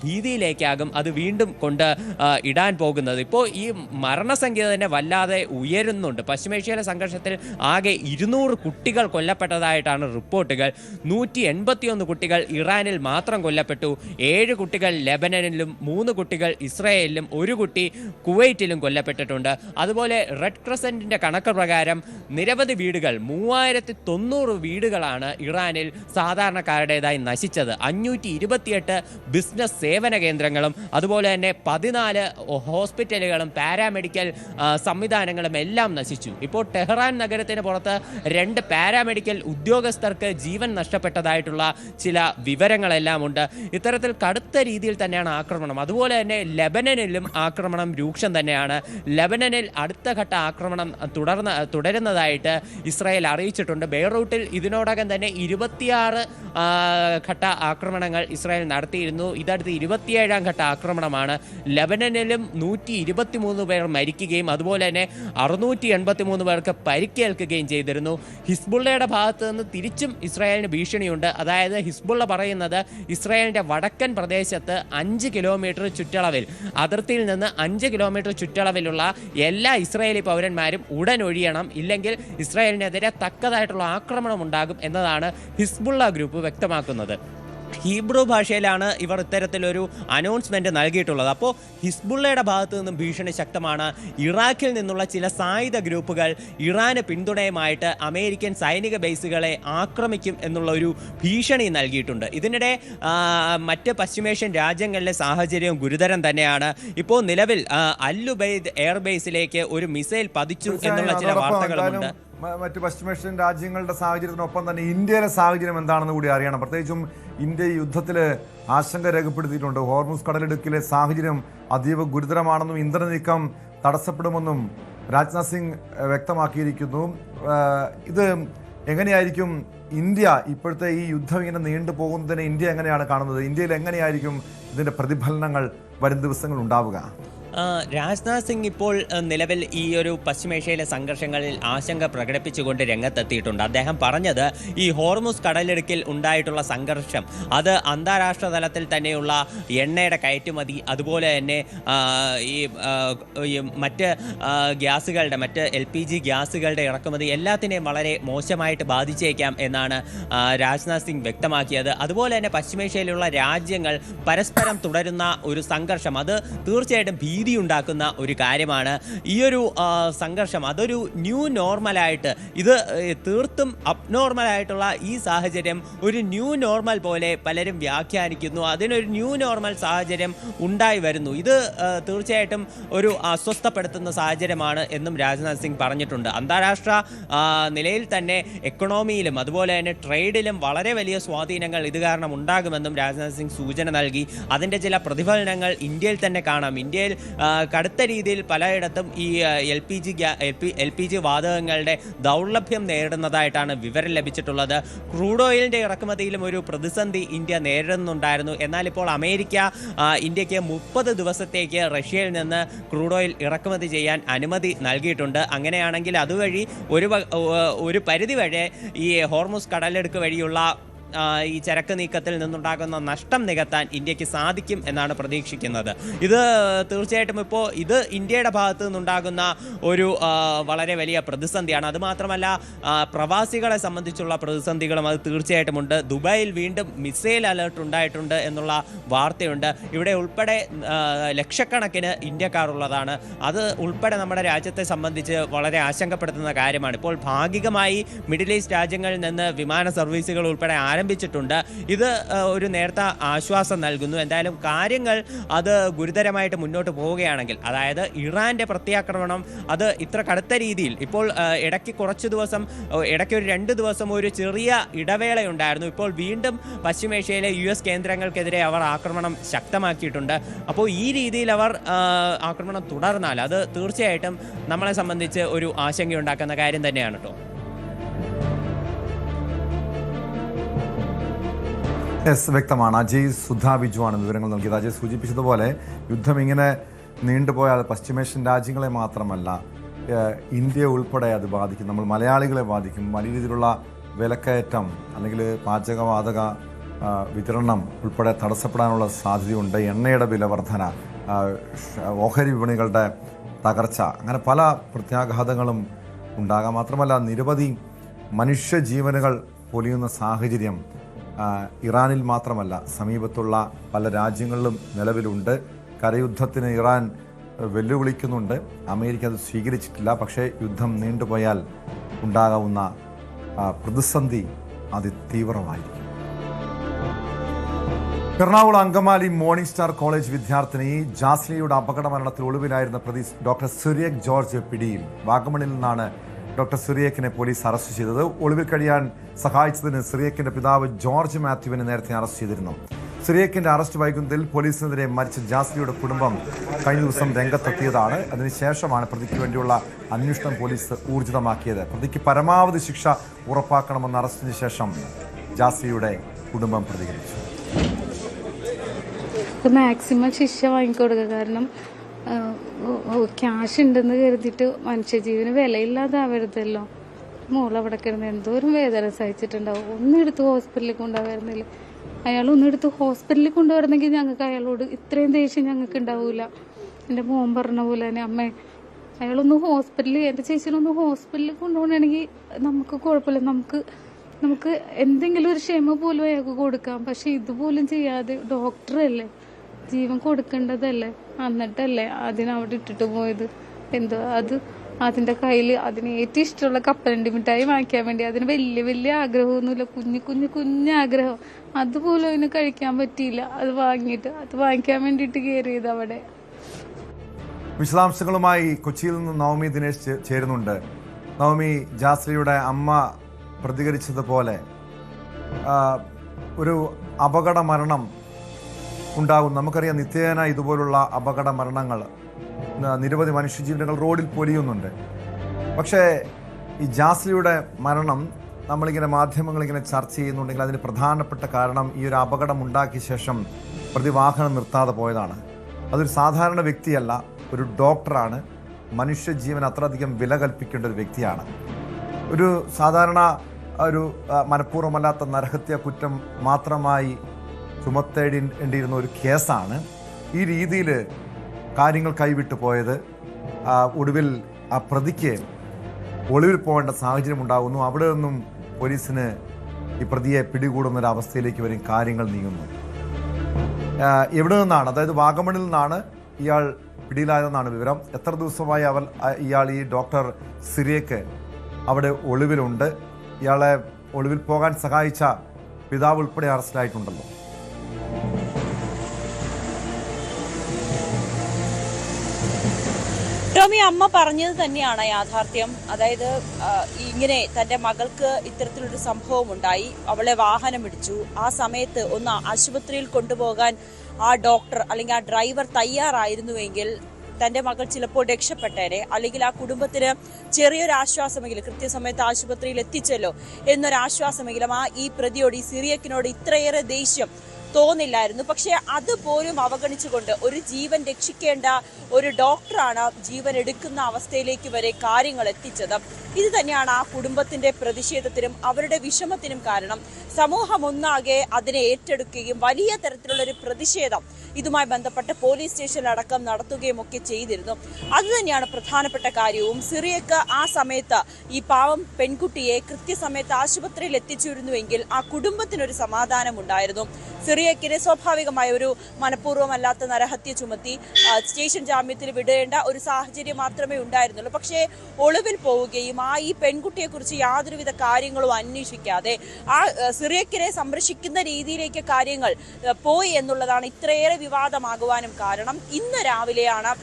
ഭീതിയിലേക്കാകും അത് വീണ്ടും ഇടാൻ പോകുന്നത്. ഇപ്പോൾ ഈ മരണസംഖ്യ തന്നെ വല്ലാതെ ഉയരുന്നുണ്ട്. പശ്ചിമേഷ്യയിലെ സംഘർഷത്തിൽ ആകെ 200 കുട്ടികൾ കൊല്ലപ്പെട്ടതായിട്ടാണ് റിപ്പോർട്ടുകൾ. 181 കുട്ടികൾ ഇറാനിൽ മാത്രം കൊല്ലപ്പെട്ടു. 7 കുട്ടികൾ ലെബനനിലും 3 കുട്ടികൾ ഇസ്രായേലിലും 1 കുട്ടി കുവൈറ്റിലും കൊല്ലപ്പെട്ടിട്ടുണ്ട്. അതുപോലെ റെഡ് ക്രസൻറ്റിൻ്റെ കണക്ക് പ്രകാരം നിരവധി വീടുകൾ 3090 വീടുകളാണ് ഇറാനിൽ സാധാരണക്കാരുടേതായി നശിച്ചത്. 528 ബിസിനസ് സേവന കേന്ദ്രങ്ങളും അതുപോലെ തന്നെ 14 ഹോസ്പിറ്റലുകളും പാരാമെഡിക്കൽ സംവിധാനങ്ങളും എല്ലാം നശിച്ചു. ഇപ്പോൾ ടെഹ്റാൻ നഗരത്തിന് പുറത്ത് 2 പാരാമെഡിക്കൽ ഉദ്യോഗസ്ഥർക്ക് ജീവൻ നഷ്ടപ്പെട്ടതായിട്ടുള്ള ചില വിവരങ്ങളെല്ലാം ഉണ്ട്. ഇത്തരത്തിൽ കടുത്ത രീതിയിൽ തന്നെയാണ് ആക്രമണം. അതുപോലെ തന്നെ ലെബനനിലും ആക്രമണം രൂക്ഷം തന്നെയാണ്. ലെബനനിൽ അടുത്ത ഘട്ട ആക്രമണം തുടരുന്നതായിട്ട് ഇസ്രായേൽ അറിയിച്ചിട്ടുണ്ട്. ബെയ്റൂട്ടിൽ ഇതിനോടകം തന്നെ 26 ഘട്ട ആക്രമണങ്ങൾ ഇസ്രായേൽ നടത്തിയിരുന്നു. ഇതടുത്ത് 27ാം ഘട്ട ആക്രമണമാണ്. ലെബനനിലും 123 പേർ മരിക്കുകയും അതുപോലെ തന്നെ 683 പേർക്ക് പരിക്കേൽക്കുകയും ചെയ്തിരുന്നു. ഹിസ്ബുള്ളയുടെ ഭാഗത്ത് നിന്ന് തിരിച്ചും ഇസ്രായേലിന് ഭീഷണിയുണ്ട്. അതായത് ഹിസ്ബുള്ള പറയുന്നത് ഇസ്രായേലിൻ്റെ വടക്കൻ പ്രദേശത്ത് 5 കിലോമീറ്റർ ചുറ്റളവിൽ അതിർത്തിയിൽ നിന്ന് 5 കിലോമീറ്റർ ചുറ്റളവിലുള്ള എല്ലാ ഇസ്രായേലി പൗരന്മാരും ഉടൻ ഒഴിയണം, ഇല്ലെങ്കിൽ ഇസ്രായേലിനെതിരെ തക്കതായിട്ടുള്ള ആക്രമണം ഉണ്ടാകും എന്നതാണ് ഹിസ്ബുള്ള ഗ്രൂപ്പ് വ്യക്തമാക്കുന്നത്. ഹീബ്രു ഭാഷയിലാണ് ഇവർ ഇത്തരത്തിലൊരു അനൗൺസ്മെൻറ്റ് നൽകിയിട്ടുള്ളത്. അപ്പോൾ ഹിസ്ബുള്ളയുടെ ഭാഗത്തു നിന്നും ഭീഷണി ശക്തമാണ്. ഇറാഖിൽ നിന്നുള്ള ചില സായുധ ഗ്രൂപ്പുകൾ ഇറാന് പിന്തുണയുമായിട്ട് അമേരിക്കൻ സൈനിക ബേസുകളെ ആക്രമിക്കും എന്നുള്ള ഒരു ഭീഷണി നൽകിയിട്ടുണ്ട്. ഇതിനിടെ മറ്റ് പശ്ചിമേഷ്യൻ രാജ്യങ്ങളിലെ സാഹചര്യവും ഗുരുതരം തന്നെയാണ്. ഇപ്പോൾ നിലവിൽ അൽ-ഉബൈദ് എയർബേസിലേക്ക് ഒരു മിസൈൽ പതിച്ചു എന്നുള്ള ചില വാർത്തകളുമുണ്ട്. മറ്റ് പശ്ചിമേഷ്യൻ രാജ്യങ്ങളുടെ സാഹചര്യത്തിനൊപ്പം തന്നെ ഇന്ത്യയിലെ സാഹചര്യം എന്താണെന്ന് കൂടി അറിയണം. പ്രത്യേകിച്ചും ഇന്ത്യ യുദ്ധത്തിൽ ആശങ്ക രേഖപ്പെടുത്തിയിട്ടുണ്ട്. ഹോർമുസ് കടലിടുക്കിലെ സാഹചര്യം അതീവ ഗുരുതരമാണെന്നും ഇന്ധന നീക്കം തടസ്സപ്പെടുമെന്നും രാജ്നാഥ് സിംഗ് വ്യക്തമാക്കിയിരിക്കുന്നു. ഇത് എങ്ങനെയായിരിക്കും ഇന്ത്യ ഇപ്പോഴത്തെ ഈ യുദ്ധം ഇങ്ങനെ നീണ്ടു പോകുന്നതിനെ ഇന്ത്യ എങ്ങനെയാണ് കാണുന്നത്? ഇന്ത്യയിൽ എങ്ങനെയായിരിക്കും ഇതിൻ്റെ പ്രതിഫലനങ്ങൾ വരും ദിവസങ്ങൾ ഉണ്ടാവുക? രാജ്നാഥ് സിംഗ് ഇപ്പോൾ നിലവിൽ ഈ ഒരു പശ്ചിമേഷ്യയിലെ സംഘർഷങ്ങളിൽ ആശങ്ക പ്രകടിപ്പിച്ചുകൊണ്ട് രംഗത്തെത്തിയിട്ടുണ്ട്. അദ്ദേഹം പറഞ്ഞത് ഈ ഹോർമുസ് കടലിടുക്കിൽ ഉണ്ടായിട്ടുള്ള സംഘർഷം അത് അന്താരാഷ്ട്ര തലത്തിൽ തന്നെയുള്ള എണ്ണയുടെ കയറ്റുമതി അതുപോലെ തന്നെ ഈ മറ്റ് ഗ്യാസുകളുടെ LPG ഗ്യാസുകളുടെ ഇറക്കുമതി എല്ലാത്തിനെയും വളരെ മോശമായിട്ട് ബാധിച്ചേക്കാം എന്നാണ് രാജ്നാഥ് സിംഗ് വ്യക്തമാക്കിയത്. അതുപോലെ തന്നെ പശ്ചിമേഷ്യയിലുള്ള രാജ്യങ്ങൾ പരസ്പരം തുടരുന്ന ഒരു സംഘർഷം അത് തീർച്ചയായിട്ടും ഭീതി ഉണ്ടാക്കുന്ന ഒരു കാര്യമാണ്. ഈ ഒരു സംഘർഷം അതൊരു ന്യൂ നോർമലായിട്ട്, ഇത് തീർത്തും അബ്നോർമലായിട്ടുള്ള ഈ സാഹചര്യം ഒരു ന്യൂ നോർമൽ പോലെ പലരും വ്യാഖ്യാനിക്കുന്നു. അതിനൊരു ന്യൂ നോർമൽ സാഹചര്യം ഉണ്ടായി വരുന്നു. ഇത് തീർച്ചയായിട്ടും ഒരു അസ്വസ്ഥപ്പെടുത്തുന്ന സാഹചര്യമാണ് എന്നും രാജ്നാഥ് സിംഗ് പറഞ്ഞിട്ടുണ്ട്. അന്താരാഷ്ട്ര നിലയിൽ തന്നെ എക്കണോമിയിലും അതുപോലെ തന്നെ ട്രേഡിലും വളരെ വലിയ സ്വാധീനങ്ങൾ ഇത് കാരണം ഉണ്ടാകുമെന്നും രാജ്നാഥ് സിംഗ് സൂചന നൽകി. അതിൻ്റെ ചില പ്രതിഫലനങ്ങൾ ഇന്ത്യയിൽ തന്നെ കാണാം. ഇന്ത്യയിൽ കടുത്ത രീതിയിൽ പലയിടത്തും ഈ എൽ പി ജി വാതകങ്ങളുടെ ദൗർലഭ്യം നേരിടുന്നതായിട്ടാണ് വിവരം ലഭിച്ചിട്ടുള്ളത്. ക്രൂഡ് ഓയിലിൻ്റെ ഇറക്കുമതിയിലും ഒരു പ്രതിസന്ധി ഇന്ത്യ നേരിടുന്നുണ്ടായിരുന്നു. എന്നാൽ ഇപ്പോൾ അമേരിക്ക ഇന്ത്യക്ക് 30 ദിവസത്തേക്ക് റഷ്യയിൽ നിന്ന് ക്രൂഡ് ഓയിൽ ഇറക്കുമതി ചെയ്യാൻ അനുമതി നൽകിയിട്ടുണ്ട്. അങ്ങനെയാണെങ്കിൽ അതുവഴി ഒരു പരിധി വരെ ഈ ഹോർമുസ് കടലെടുക്ക് വഴിയുള്ള ഈ ചരക്ക് നീക്കത്തിൽ നിന്നുണ്ടാകുന്ന നഷ്ടം നികത്താൻ ഇന്ത്യക്ക് സാധിക്കും എന്നാണ് പ്രതീക്ഷിക്കുന്നത്. ഇത് തീർച്ചയായിട്ടും ഇപ്പോൾ ഇത് ഇന്ത്യയുടെ ഭാഗത്തു നിന്നുണ്ടാകുന്ന ഒരു വളരെ വലിയ പ്രതിസന്ധിയാണ്. അതുമാത്രമല്ല പ്രവാസികളെ സംബന്ധിച്ചുള്ള പ്രതിസന്ധികളും അത് തീർച്ചയായിട്ടും ഉണ്ട്. ദുബായിൽ വീണ്ടും മിസൈൽ അലേർട്ട് ഉണ്ടായിട്ടുണ്ട് എന്നുള്ള വാർത്തയുണ്ട്. ഇവിടെ ഉൾപ്പെടെ ലക്ഷക്കണക്കിന് ഇന്ത്യക്കാരുള്ളതാണ്. അത് ഉൾപ്പെടെ നമ്മുടെ രാജ്യത്തെ സംബന്ധിച്ച് വളരെ ആശങ്കപ്പെടുത്തുന്ന കാര്യമാണ്. ഇപ്പോൾ ഭാഗികമായി മിഡിൽ ഈസ്റ്റ് രാജ്യങ്ങളിൽ നിന്ന് വിമാന സർവീസുകൾ ഉൾപ്പെടെ ആരംഭിച്ചിട്ടുണ്ട്. ഇത് ഒരു നേരത്തെ ആശ്വാസം നൽകുന്നു. എന്തായാലും കാര്യങ്ങൾ അത് ഗുരുതരമായിട്ട് മുന്നോട്ട് പോവുകയാണെങ്കിൽ, അതായത് ഇറാന്റെ പ്രത്യാക്രമണം അത് ഇത്ര കടുത്ത രീതിയിൽ ഇപ്പോൾ ഇടയ്ക്ക് ഒരു 2 ദിവസം ഒരു ചെറിയ ഇടവേളയുണ്ടായിരുന്നു. ഇപ്പോൾ വീണ്ടും പശ്ചിമേഷ്യയിലെ US കേന്ദ്രങ്ങൾക്കെതിരെ അവർ ആക്രമണം ശക്തമാക്കിയിട്ടുണ്ട്. അപ്പോൾ ഈ രീതിയിൽ അവർ ആക്രമണം തുടർന്നാൽ അത് തീർച്ചയായിട്ടും നമ്മളെ സംബന്ധിച്ച് ഒരു ആശങ്കയുണ്ടാക്കുന്ന കാര്യം തന്നെയാണ് കേട്ടോ. വ്യക്തമാണ്. അജയ് സുധാ ബിജുവാണ് വിവരങ്ങൾ നൽകിയത്. അജയ് സൂചിപ്പിച്ചതുപോലെ യുദ്ധം ഇങ്ങനെ നീണ്ടുപോയാൽ പശ്ചിമേഷ്യൻ രാജ്യങ്ങളെ മാത്രമല്ല ഇന്ത്യ ഉൾപ്പെടെ അത് ബാധിക്കും. നമ്മൾ മലയാളികളെ ബാധിക്കും. വലിയ രീതിയിലുള്ള വിലക്കയറ്റം അല്ലെങ്കിൽ പാചകവാതക വിതരണം ഉൾപ്പെടെ തടസ്സപ്പെടാനുള്ള സാധ്യതയുണ്ട്. എണ്ണയുടെ വില വർധന, ഓഹരി വിപണികളുടെ തകർച്ച, അങ്ങനെ പല പ്രത്യാഘാതങ്ങളും ഉണ്ടാകാം. മാത്രമല്ല നിരവധി മനുഷ്യജീവനുകൾ പൊലിയുന്ന സാഹചര്യം ഇറാനിൽ മാത്രമല്ല സമീപത്തുള്ള പല രാജ്യങ്ങളിലും നിലവിലുണ്ട്. കരയുദ്ധത്തിന് ഇറാൻ വെല്ലുവിളിക്കുന്നുണ്ട്. അമേരിക്ക അത് സ്വീകരിച്ചിട്ടില്ല. പക്ഷേ യുദ്ധം നീണ്ടുപോയാൽ ഉണ്ടാകാവുന്ന പ്രതിസന്ധി അതിതീവ്രമായിരിക്കും. Ernakulam Angamaly morning star college വിദ്യാർത്ഥിനി ജാസ്ലിയുടെ അപകട മരണത്തിൽ ഒളിവിലായിരുന്ന പ്രതി ഡോക്ടർ സിറിയക് ജോർജ് പിടിയിൽ. വാഗമണിൽ നിന്നാണ് ഡോക്ടർ സിറിയക്കിനെ പോലീസ് അറസ്റ്റ് ചെയ്തത്. ഒളിവിൽ കഴിയാൻ സഹായിച്ചതിന് സിറിയക്കിന്റെ പിതാവ് ജോർജ് മാത്യുവിനെ നേരത്തെ അറസ്റ്റ് ചെയ്തിരുന്നു. സിറിയക്കിന്റെ അറസ്റ്റ് വൈകുന്നതിൽ പോലീസിനെതിരെ മരിച്ച ജാസ്ലിയുടെ കുടുംബം കഴിഞ്ഞ ദിവസം രംഗത്തെത്തിയതാണ്. അതിനുശേഷമാണ് പ്രതിക്ക് വേണ്ടിയുള്ള അന്വേഷണം പോലീസ് ഊർജിതമാക്കിയത്. പ്രതിക്ക് പരമാവധി ശിക്ഷ ഉറപ്പാക്കണമെന്ന അറസ്റ്റിന് ശേഷം ജാസ്ലിയുടെ കുടുംബം പ്രതികരിച്ചു. മാക്സിമം ശിക്ഷ വാങ്ങിക്കൊടുക്കുക. കാരണം ക്യാഷ് ഉണ്ടെന്ന് കരുതിയിട്ട് മനുഷ്യജീവന് വിലയില്ലാതാവരുതല്ലോ. മോളവിടെ കിടന്ന് എന്തോരം വേദന സഹിച്ചിട്ടുണ്ടാവും. ഒന്നെടുത്ത് ഹോസ്പിറ്റലിൽ കൊണ്ടുപോയിരുന്നില്ല. അയാൾ ഒന്നെടുത്ത് ഹോസ്പിറ്റലിൽ കൊണ്ടുവരുന്നെങ്കിൽ ഞങ്ങൾക്ക് അയാളോട് ഇത്രയും ദേഷ്യം ഞങ്ങൾക്ക് ഉണ്ടാവൂല. എൻ്റെ മോൻ പറഞ്ഞ പോലെ തന്നെ അമ്മേ അയാളൊന്ന് എൻ്റെ ചേച്ചിനൊന്ന് ഹോസ്പിറ്റലിൽ കൊണ്ടുപോകണമെങ്കിൽ നമുക്ക് കുഴപ്പമില്ല. നമുക്ക് എന്തെങ്കിലും ഒരു ക്ഷമ പോലും അയാൾക്ക് കൊടുക്കാം. പക്ഷെ ഇതുപോലും ചെയ്യാതെ ഡോക്ടറല്ലേ, ജീവൻ കൊടുക്കേണ്ടതല്ലേ, എന്നിട്ടല്ലേ അതിനവിടെ ഇട്ടിട്ട് പോയത്. എന്തോ അതിന്റെ കയ്യിൽ അതിന് ഏറ്റവും ഇഷ്ടമുള്ള കപ്പലണ്ടി മിഠായി വാങ്ങിക്കാൻ വേണ്ടി, അതിന് വലിയ ആഗ്രഹമൊന്നുമില്ല, കുഞ്ഞാഗ്രഹം, അതുപോലും അതിന് കഴിക്കാൻ പറ്റിയില്ല. അത് വാങ്ങിക്കാൻ വേണ്ടിയിട്ട് കയറിയത് അവിടെ. വിശദാംശങ്ങളുമായി കൊച്ചിയിൽ നിന്ന് നവമി ദിനേശ് ചേരുന്നുണ്ട്. നവമി, ജാസ്ലിയുടെ അമ്മ പ്രതികരിച്ചതുപോലെ ഒരു അപകട മരണം ഉണ്ടാകും. നമുക്കറിയാം നിത്യേന ഇതുപോലുള്ള അപകട മരണങ്ങൾ, നിരവധി മനുഷ്യജീവനുകൾ റോഡിൽ പൊലിയുന്നുണ്ട്. പക്ഷേ ഈ ജാസ്ലിയുടെ മരണം നമ്മളിങ്ങനെ മാധ്യമങ്ങളിങ്ങനെ ചർച്ച ചെയ്യുന്നുണ്ടെങ്കിൽ അതിന് പ്രധാനപ്പെട്ട കാരണം ഈ ഒരു അപകടം ഉണ്ടാക്കിയ ശേഷം പ്രതി വാഹനം നിർത്താതെ പോയതാണ്. അതൊരു സാധാരണ വ്യക്തിയല്ല, ഒരു ഡോക്ടറാണ്. മനുഷ്യജീവൻ അത്രയധികം വില കൽപ്പിക്കേണ്ട ഒരു വ്യക്തിയാണ്. ഒരു സാധാരണ ഒരു മനഃപൂർവ്വമല്ലാത്ത നരഹത്യ കുറ്റം മാത്രമായി ചുമത്തേണ്ടിയിരുന്ന ഒരു കേസാണ്. ഈ രീതിയിൽ കാര്യങ്ങൾ കൈവിട്ടു പോയത്. ഒടുവിൽ ആ പ്രതിക്ക് ഒളിവിൽ പോകേണ്ട സാഹചര്യം ഉണ്ടാകുന്നു. അവിടെ നിന്നും പോലീസിന് ഈ പ്രതിയെ പിടികൂടുന്നൊരവസ്ഥയിലേക്ക് വരും കാര്യങ്ങൾ നീങ്ങുന്നു. എവിടെ നിന്നാണ്, അതായത് വാഗമണിൽ നിന്നാണ് ഇയാൾ പിടിയിലായതെന്നാണ് വിവരം. എത്ര ദിവസമായി ഇയാൾ ഈ ഡോക്ടർ സിറിയക്ക് അവിടെ ഒളിവിലുണ്ട്? ഇയാളെ ഒളിവിൽ പോകാൻ സഹായിച്ച പിതാവ് ഉൾപ്പെടെ അറസ്റ്റിലായിട്ടുണ്ടല്ലോ. ടോമി, അമ്മ പറഞ്ഞത് തന്നെയാണ് യാഥാർത്ഥ്യം. അതായത് ഇങ്ങനെ തന്റെ മകൾക്ക് ഇത്തരത്തിലൊരു സംഭവം ഉണ്ടായി, അവളെ വാഹനമിടിച്ചു. ആ സമയത്ത് ഒന്ന് ആശുപത്രിയിൽ കൊണ്ടുപോകാൻ ആ ഡോക്ടർ അല്ലെങ്കിൽ ആ ഡ്രൈവർ തയ്യാറായിരുന്നുവെങ്കിൽ തന്റെ മകൾ ചിലപ്പോൾ രക്ഷപ്പെട്ടേനെ, അല്ലെങ്കിൽ ആ കുടുംബത്തിന് ചെറിയൊരു ആശ്വാസമെങ്കിലും, കൃത്യസമയത്ത് ആശുപത്രിയിൽ എത്തിച്ചല്ലോ എന്നൊരാശ്വാസമെങ്കിലും ഈ പ്രതിയോട്, ഈ സിറിയക്കിനോട് ഇത്രയേറെ ദേഷ്യം തോന്നില്ലായിരുന്നു. പക്ഷെ അതുപോലും അവഗണിച്ചുകൊണ്ട് ഒരു ജീവൻ രക്ഷിക്കേണ്ട ഒരു ഡോക്ടറാണ് ജീവൻ എടുക്കുന്ന അവസ്ഥയിലേക്ക് വരെ കാര്യങ്ങൾ എത്തിച്ചത്. ഇത് തന്നെയാണ് ആ കുടുംബത്തിന്റെ പ്രതിഷേധത്തിനും അവരുടെ വിഷമത്തിനും കാരണം. സമൂഹം ഒന്നാകെ അതിനെ ഏറ്റെടുക്കുകയും വലിയ തരത്തിലുള്ള ഒരു പ്രതിഷേധം ഇതുമായി ബന്ധപ്പെട്ട് പോലീസ് സ്റ്റേഷനിലടക്കം നടത്തുകയും ഒക്കെ ചെയ്തിരുന്നു. അതുതന്നെയാണ് പ്രധാനപ്പെട്ട കാര്യവും. സിറിയക്ക് ആ സമയത്ത് ഈ പാവം പെൺകുട്ടിയെ കൃത്യസമയത്ത് ആശുപത്രിയിൽ എത്തിച്ചിരുന്നുവെങ്കിൽ ആ കുടുംബത്തിനൊരു സമാധാനം ഉണ്ടായിരുന്നു. സിറിയക്കിനെ സ്വാഭാവികമായ ഒരു മനഃപൂർവ്വമല്ലാത്ത നരഹത്യ ചുമത്തി സ്റ്റേഷൻ ജാമ്യത്തിൽ വിടേണ്ട ഒരു സാഹചര്യം മാത്രമേ ഉണ്ടായിരുന്നുള്ളൂ. പക്ഷേ ഒളിവിൽ പോവുകയും ഈ പെൺകുട്ടിയെ കുറിച്ച് യാതൊരുവിധ കാര്യങ്ങളും അന്വേഷിക്കാതെ ആ സിറിയക്കിനെ സംരക്ഷിക്കുന്ന രീതിയിലേക്ക് കാര്യങ്ങൾ പോയി എന്നുള്ളതാണ് ഇത്രയേറെ വിവാദമാകുവാനും കാരണം. ഇന്ന് രാവിലെയാണ്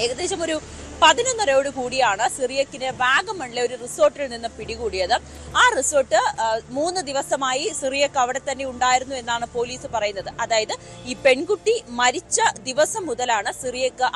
ഏകദേശം ഒരു 11:30 കൂടിയാണ് സിറിയക്കിനെ വാഗമണിലെ ഒരു റിസോർട്ടിൽ നിന്ന് പിടികൂടിയത്. ആ റിസോർട്ട് 3 ദിവസമായി സിറിയക്ക് അവിടെ തന്നെ ഉണ്ടായിരുന്നു എന്നാണ് പോലീസ് പറയുന്നത്. അതായത് ഈ പെൺകുട്ടി മരിച്ച ദിവസം മുതലാണ് സിറിയക്ക്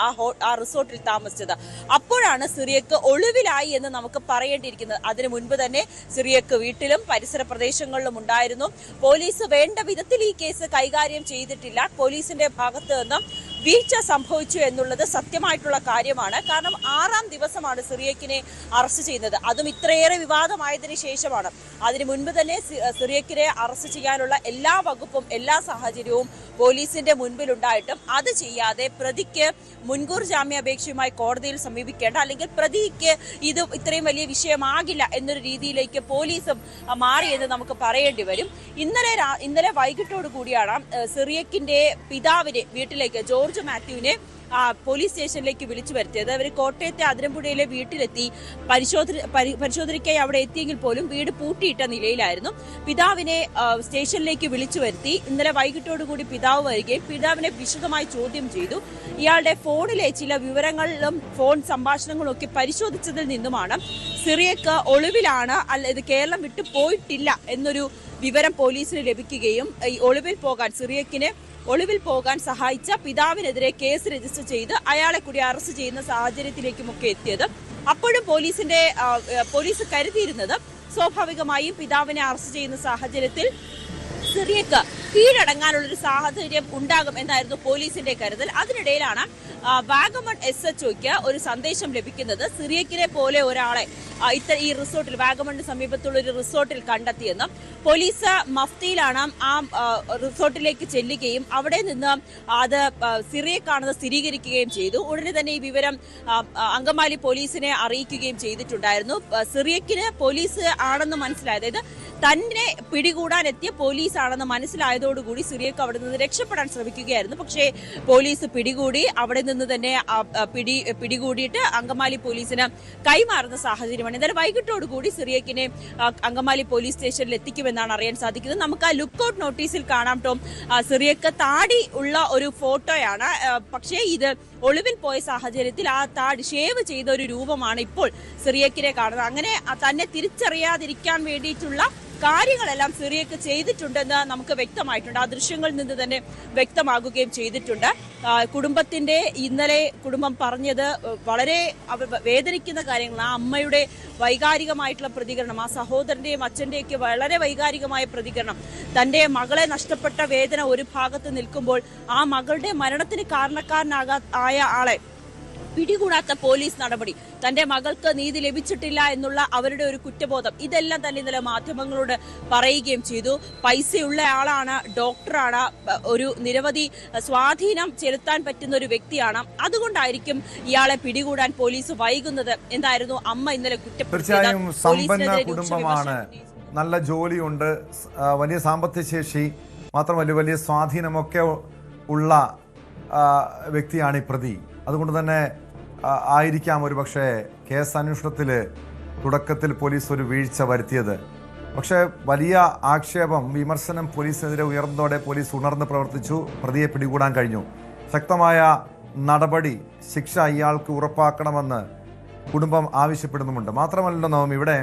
ആ റിസോർട്ടിൽ താമസിച്ചത്. അപ്പോഴാണ് സിറിയക്ക് ഒളിവിലായി എന്ന് നമുക്ക് പറയേണ്ടിയിരിക്കുന്നത്. അതിനു മുൻപ് തന്നെ സിറിയക്ക് വീട്ടിലും പരിസര പ്രദേശങ്ങളിലും ഉണ്ടായിരുന്നു. പോലീസ് വേണ്ട വിധത്തിൽ ഈ കേസ് കൈകാര്യം ചെയ്തിട്ടില്ല. പോലീസിന്റെ ഭാഗത്ത് നിന്ന് വീഴ്ച സംഭവിച്ചു എന്നുള്ളത് സത്യമായിട്ടുള്ള കാര്യമാണ്. കാരണം 6ാം ദിവസമാണ് സിറിയക്കിനെ അറസ്റ്റ് ചെയ്യുന്നത്. അതും ഇത്രയേറെ വിവാദമായതിനു ശേഷമാണ്. അതിനു മുൻപ് തന്നെ സിറിയക്കിനെ അറസ്റ്റ് ചെയ്യാനുള്ള എല്ലാ വകുപ്പും എല്ലാ സാഹചര്യവും പോലീസിന്റെ മുൻപിലുണ്ടായിട്ടും അത് ചെയ്യാതെ പ്രതിക്ക് മുൻകൂർ ജാമ്യാപേക്ഷയുമായി കോടതിയിൽ സമീപിക്കേണ്ട, അല്ലെങ്കിൽ പ്രതിക്ക് ഇത് ഇത്രയും വലിയ വിഷയമാകില്ല എന്നൊരു രീതിയിലേക്ക് പോലീസും മാറിയെന്ന് നമുക്ക് പറയേണ്ടി വരും. ഇന്നലെ വൈകിട്ടോടു കൂടിയാണ് സിറിയക്കിന്റെ പിതാവിനെ വീട്ടിലേക്ക്, ജോർജ് മാത്യുവിനെ പോലീസ് സ്റ്റേഷനിലേക്ക് വിളിച്ചു വരുത്തിയത്. അവർ കോട്ടയത്തെ അതിരമ്പുഴയിലെ വീട്ടിലെത്തി പരിശോധനയ്ക്കായി അവിടെ എത്തിയെങ്കിൽ പോലും വീട് പൂട്ടിയിട്ട നിലയിലായിരുന്നു. പിതാവിനെ സ്റ്റേഷനിലേക്ക് വിളിച്ചു വരുത്തി. ഇന്നലെ വൈകിട്ടോടുകൂടി പിതാവ് വരികയും പിതാവിനെ വിശദമായി ചോദ്യം ചെയ്തു. ഇയാളുടെ ഫോണിലെ ചില വിവരങ്ങളിലും ഫോൺ സംഭാഷണങ്ങളും ഒക്കെ പരിശോധിച്ചതിൽ നിന്നുമാണ് സിറിയക്ക് ഒളിവിലാണ്, ഇത് കേരളം വിട്ടു പോയിട്ടില്ല എന്നൊരു വിവരം പോലീസിന് ലഭിക്കുകയും സിറിയക്കിന് ഒളിവിൽ പോകാൻ സഹായിച്ച പിതാവിനെതിരെ കേസ് രജിസ്റ്റർ ചെയ്ത് അയാളെ കൂടി അറസ്റ്റ് ചെയ്യുന്ന സാഹചര്യത്തിലേക്കുമൊക്കെ എത്തിയത്. അപ്പോഴും പോലീസ് കരുതിയിരുന്നത് സ്വാഭാവികമായും പിതാവിനെ അറസ്റ്റ് ചെയ്യുന്ന സാഹചര്യത്തിൽ സിറിയക്ക് കീഴടങ്ങാനുള്ളൊരു സാഹചര്യം ഉണ്ടാകും എന്നായിരുന്നു പോലീസിന്റെ കരുതൽ. അതിനിടയിലാണ് വാഗമൺ SHOയ്ക്ക് ഒരു സന്ദേശം ലഭിക്കുന്നത്. സിറിയക്കിനെ പോലെ ഒരാളെ ഈ റിസോർട്ടിൽ, വാഗമണിന് സമീപത്തുള്ള ഒരു റിസോർട്ടിൽ കണ്ടെത്തിയെന്നും പോലീസ് മഫ്തിയിലാണ് ആ റിസോർട്ടിലേക്ക് ചെല്ലുകയും അവിടെ നിന്ന് അത് സിറിയക്കാണെന്ന് സ്ഥിരീകരിക്കുകയും ചെയ്തു. ഉടനെ തന്നെ ഈ വിവരം അങ്കമാലി പോലീസിനെ അറിയിക്കുകയും ചെയ്തിട്ടുണ്ടായിരുന്നു. സിറിയക്കിന് പോലീസ് ആണെന്ന് മനസ്സിലായത്, അതായത് തന്നെ പിടികൂടാൻ എത്തിയ പോലീസാണെന്ന് മനസ്സിലായതോടുകൂടി സിറിയക്ക് അവിടെ നിന്ന് രക്ഷപ്പെടാൻ ശ്രമിക്കുകയായിരുന്നു. പക്ഷേ പോലീസ് പിടികൂടി, അവിടെ നിന്ന് തന്നെ പിടികൂടിയിട്ട് അങ്കമാലി പോലീസിന് കൈമാറുന്ന സാഹചര്യമാണ്. എന്തായാലും വൈകിട്ടോടുകൂടി സിറിയക്കിനെ അങ്കമാലി പോലീസ് സ്റ്റേഷനിൽ എത്തിക്കുമെന്നാണ് അറിയാൻ സാധിക്കുന്നത്. നമുക്ക് ആ ലുക്കൌട്ട് നോട്ടീസിൽ കാണാം ടോം, സിറിയക്ക് താടി ഉള്ള ഒരു ഫോട്ടോയാണ്. പക്ഷേ ഇത് ഒളിവിൽ പോയ സാഹചര്യത്തിൽ ആ താടി ഷേവ് ചെയ്ത ഒരു രൂപമാണ് ഇപ്പോൾ സിറിയക്കിനെ കാണുന്നത്. അങ്ങനെ തന്നെ തിരിച്ചറിയാതിരിക്കാൻ വേണ്ടിയിട്ടുള്ള കാര്യങ്ങളെല്ലാം സിറിയക്ക് ചെയ്തിട്ടുണ്ടെന്ന് നമുക്ക് വ്യക്തമായിട്ടുണ്ട്. ആ ദൃശ്യങ്ങളിൽ നിന്ന് തന്നെ വ്യക്തമാകുകയും ചെയ്തിട്ടുണ്ട്. ഇന്നലെ കുടുംബം പറഞ്ഞത് വളരെ വേദനിക്കുന്ന കാര്യങ്ങൾ. ആ അമ്മയുടെ വൈകാരികമായിട്ടുള്ള പ്രതികരണം, ആ സഹോദരന്റെയും അച്ഛന്റെയൊക്കെ വളരെ വൈകാരികമായ പ്രതികരണം, തന്റെ മകളെ നഷ്ടപ്പെട്ട വേദന ഒരു ഭാഗത്ത് നിൽക്കുമ്പോൾ ആ മകളുടെ മരണത്തിന് കാരണക്കാരനായ ആളെ പിടികൂടാത്ത പോലീസ് നടപടി, തന്റെ മകൾക്ക് നീതി ലഭിച്ചിട്ടില്ല എന്നുള്ള അവരുടെ ഒരു കുറ്റബോധം, ഇതെല്ലാം തന്നെ ഇന്നലെ മാധ്യമങ്ങളോട് പറയുകയും ചെയ്തു. പൈസയുള്ള ആളാണ്, ഡോക്ടറാണ്, ഒരു നിരവധി സ്വാധീനം ചെലുത്താൻ പറ്റുന്ന ഒരു വ്യക്തിയാണ്. അതുകൊണ്ടായിരിക്കും ഇയാളെ പിടികൂടാൻ പോലീസ് വൈകുന്നത് എന്നായിരുന്നു അമ്മ ഇന്നലെ തീർച്ചയായും സമ്പന്ന കുടുംബമാണ്, നല്ല ജോലിയുണ്ട്, വലിയ സാമ്പത്തിക ശേഷി, മാത്രമല്ല വലിയ സ്വാധീനമൊക്കെ ഉള്ള വ്യക്തിയാണ് ഈ പ്രതി. അതുകൊണ്ട് തന്നെ ആയിരിക്കാം ഒരു പക്ഷേ കേസ് അന്വേഷണത്തിൽ തുടക്കത്തിൽ പോലീസ് ഒരു വീഴ്ച വരുത്തിയത്. പക്ഷേ വലിയ ആക്ഷേപം, വിമർശനം പോലീസിനെതിരെ ഉയർന്നതോടെ പോലീസ് ഉണർന്ന് പ്രവർത്തിച്ചു, പ്രതിയെ പിടികൂടാൻ കഴിഞ്ഞു. ശക്തമായ നടപടി, ശിക്ഷ ഇയാൾക്ക് ഉറപ്പാക്കണമെന്ന് കുടുംബം ആവശ്യപ്പെടുന്നുമുണ്ട്. മാത്രമല്ലല്ലോ നവമി, ഇവിടെ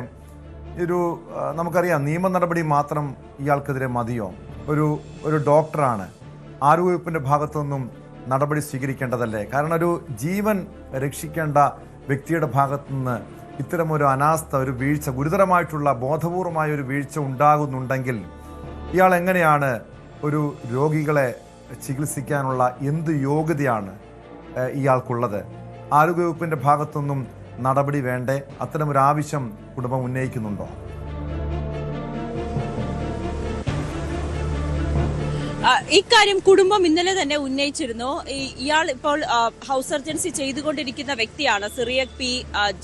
നമുക്കറിയാം നിയമ നടപടി മാത്രം ഇയാൾക്കെതിരെ മതിയോ? ഒരു ഡോക്ടറാണ്, ആരോഗ്യവകുപ്പിൻ്റെ ഭാഗത്തുനിന്നും നടപടി സ്വീകരിക്കേണ്ടതല്ലേ? കാരണം ഒരു ജീവൻ രക്ഷിക്കേണ്ട വ്യക്തിയുടെ ഭാഗത്തുനിന്ന് ഇത്തരമൊരു അനാസ്ഥ, ഒരു വീഴ്ച, ഗുരുതരമായിട്ടുള്ള ബോധപൂർവമായ ഒരു വീഴ്ച ഉണ്ടാകുന്നുണ്ടെങ്കിൽ ഇയാൾ എങ്ങനെയാണ് ഒരു രോഗികളെ ചികിത്സിക്കാനുള്ള എന്ത് യോഗ്യതയാണ് ഇയാൾക്കുള്ളത്? ആരോഗ്യവകുപ്പിൻ്റെ ഭാഗത്തുനിന്നും നടപടി വേണ്ടേ? അത്തരമൊരു ആവശ്യം കുടുംബം ഉന്നയിക്കുന്നുണ്ടോ? ഇക്കാര്യം കുടുംബം ഇന്നലെ തന്നെ ഉന്നയിച്ചിരുന്നു. ഇയാൾ ഇപ്പോൾ ഹൗസ് സർജൻസി ചെയ്തുകൊണ്ടിരിക്കുന്ന വ്യക്തിയാണ്, സിറിയക് പി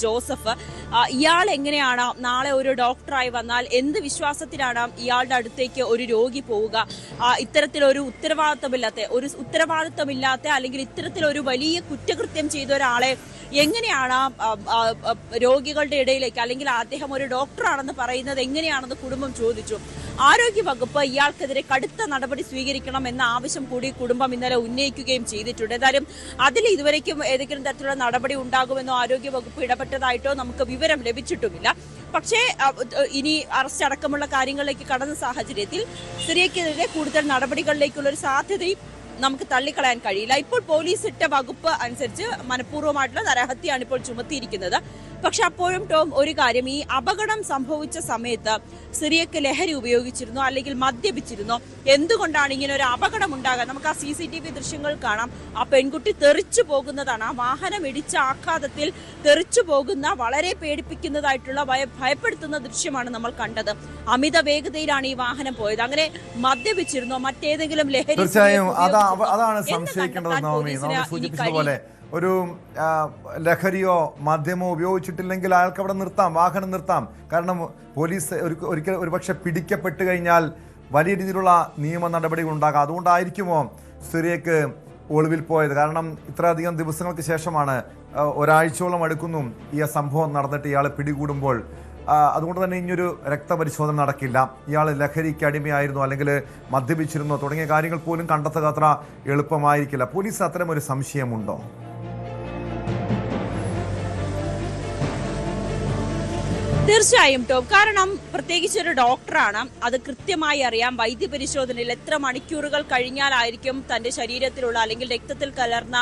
ജോസഫ്. ഇയാൾ എങ്ങനെയാണ് നാളെ ഒരു ഡോക്ടറായി വന്നാൽ എന്ത് വിശ്വാസത്തിലാണ് ഇയാളുടെ അടുത്തേക്ക് ഒരു രോഗി പോവുക? ഇത്തരത്തിലൊരു ഉത്തരവാദിത്തമില്ലാത്ത അല്ലെങ്കിൽ ഇത്തരത്തിലൊരു വലിയ കുറ്റകൃത്യം ചെയ്ത ഒരാളെ എങ്ങനെയാണ് രോഗികളുടെ ഇടയിലേക്ക്, അല്ലെങ്കിൽ അദ്ദേഹം ഒരു ഡോക്ടറാണെന്ന് പറയുന്നത് എങ്ങനെയാണെന്ന് കുടുംബം ചോദിച്ചു. ആരോഗ്യവകുപ്പ് ഇയാൾക്കെതിരെ കടുത്ത നടപടി സ്വീകരിക്കണം എന്ന ആവശ്യം കൂടി കുടുംബം ഇന്നലെ ഉന്നയിക്കുകയും ചെയ്തിട്ടുണ്ട്. ഏതായാലും അതിൽ ഇതുവരേക്കും ഏതെങ്കിലും തരത്തിലുള്ള നടപടി ഉണ്ടാകുമെന്നോ ആരോഗ്യവകുപ്പ് ഇടപെട്ടതായിട്ടോ നമുക്ക് വിവരം ലഭിച്ചിട്ടുമില്ല. പക്ഷേ ഇനി അറസ്റ്റ് അടക്കമുള്ള കാര്യങ്ങളിലേക്ക് കടന്ന സാഹചര്യത്തിൽ സിറിയക്കെതിരെ കൂടുതൽ നടപടികളിലേക്കുള്ള ഒരു സാധ്യതയും നമുക്ക് തള്ളിക്കളയാൻ കഴിയില്ല. ഇപ്പോൾ പോലീസ് ഇട്ട വകുപ്പ് അനുസരിച്ച് മനഃപൂർവ്വമായിട്ടുള്ള നരഹത്യയാണ് ഇപ്പോൾ ചുമത്തിയിരിക്കുന്നത്. പക്ഷെ അപ്പോഴും ടോം, ഒരു കാര്യം, ഈ അപകടം സംഭവിച്ച സമയത്ത് സിറിയക്ക് ലഹരി ഉപയോഗിച്ചിരുന്നോ അല്ലെങ്കിൽ മദ്യപിച്ചിരുന്നോ? എന്തുകൊണ്ടാണ് ഇങ്ങനെ ഒരു അപകടം ഉണ്ടാകാൻ? നമുക്ക് ആ CCTV ദൃശ്യങ്ങൾ കാണാം. ആ പെൺകുട്ടി തെറിച്ചു പോകുന്നതാണ്, ആ വാഹനം ഇടിച്ച ആഘാതത്തിൽ തെറിച്ചു പോകുന്ന വളരെ പേടിപ്പിക്കുന്നതായിട്ടുള്ള ഭയപ്പെടുത്തുന്ന ദൃശ്യമാണ് നമ്മൾ കണ്ടത്. അമിത വേഗതയിലാണ് ഈ വാഹനം പോയത്. അങ്ങനെ മദ്യപിച്ചിരുന്നോ, മറ്റേതെങ്കിലും ലഹരി? തീർച്ചയായും അതാണ് സംശയിക്കേണ്ടത് നവമി. സൂചിപ്പിച്ചതുപോലെ ഒരു ലഹരിയോ മദ്യമോ ഉപയോഗിച്ചിട്ടില്ലെങ്കിൽ അയാൾക്ക് അവിടെ നിർത്താം, വാഹനം നിർത്താം. കാരണം പോലീസ് ഒരിക്കൽ ഒരുപക്ഷെ പിടിക്കപ്പെട്ട് കഴിഞ്ഞാൽ വലിയ രീതിയിലുള്ള നിയമ നടപടികൾ ഉണ്ടാകാം. അതുകൊണ്ടായിരിക്കുമോ സിറിയക്ക് ഒളിവിൽ പോയത്? കാരണം ഇത്രയധികം ദിവസങ്ങൾക്ക് ശേഷമാണ്, ഒരാഴ്ചയോളം അടുക്കുന്നു ഈ സംഭവം നടന്നിട്ട് ഇയാളെ പിടികൂടുമ്പോൾ. അതുകൊണ്ട് തന്നെ ഇനിയൊരു രക്തപരിശോധന നടക്കില്ല. ഇയാൾ ലഹരിക്ക് അടിമയായിരുന്നോ അല്ലെങ്കിൽ മദ്യപിച്ചിരുന്നോ തുടങ്ങിയ കാര്യങ്ങൾ പോലും കണ്ടെത്തുക അത്ര എളുപ്പമായിരിക്കില്ല. പോലീസ് അത്തരം ഒരു സംശയമുണ്ടോ? തീർച്ചയായും ടോം, കാരണം പ്രത്യേകിച്ച് ഒരു ഡോക്ടറാണ്, അത് കൃത്യമായി അറിയാം. വൈദ്യപരിശോധനയിൽ എത്ര മണിക്കൂറുകൾ കഴിഞ്ഞാലായിരിക്കും തന്റെ ശരീരത്തിലുള്ള അല്ലെങ്കിൽ രക്തത്തിൽ കലർന്ന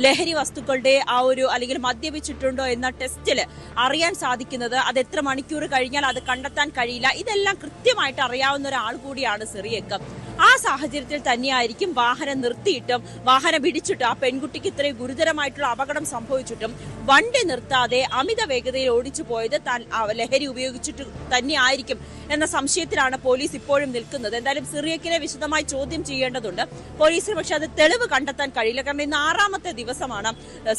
ലഹരി വസ്തുക്കളുടെ ആ ഒരു, അല്ലെങ്കിൽ മദ്യപിച്ചിട്ടുണ്ടോ എന്ന ടെസ്റ്റിൽ അറിയാൻ സാധിക്കുന്നത്. അത് എത്ര മണിക്കൂർ കഴിഞ്ഞാൽ അത് കണ്ടെത്താൻ കഴിയില്ല. ഇതെല്ലാം കൃത്യമായിട്ട് അറിയാവുന്ന ഒരാൾ കൂടിയാണ് സിറിയക്ക്. ആ സാഹചര്യത്തിൽ തന്നെയായിരിക്കും വാഹനം നിർത്തിയിട്ടും വാഹനം ഇടിച്ചിട്ടും ആ പെൺകുട്ടിക്ക് ഇത്രയും ഗുരുതരമായിട്ടുള്ള അപകടം സംഭവിച്ചിട്ടും വണ്ടി നിർത്താതെ അമിത വേഗതയിൽ ഓടിച്ചു പോയത് താൻ ലഹരി ഉപയോഗിച്ചിട്ട് തന്നെയായിരിക്കും എന്ന സംശയത്തിലാണ് പോലീസ് ഇപ്പോഴും നിൽക്കുന്നത്. എന്തായാലും സിറിയക്കിനെ വിശദമായി ചോദ്യം ചെയ്യേണ്ടതുണ്ട് പോലീസിന്. പക്ഷെ അത് തെളിവ് കണ്ടെത്താൻ കഴിയില്ല. കാരണം ഇന്ന് 6ാമത്തെ ദിവസമാണ്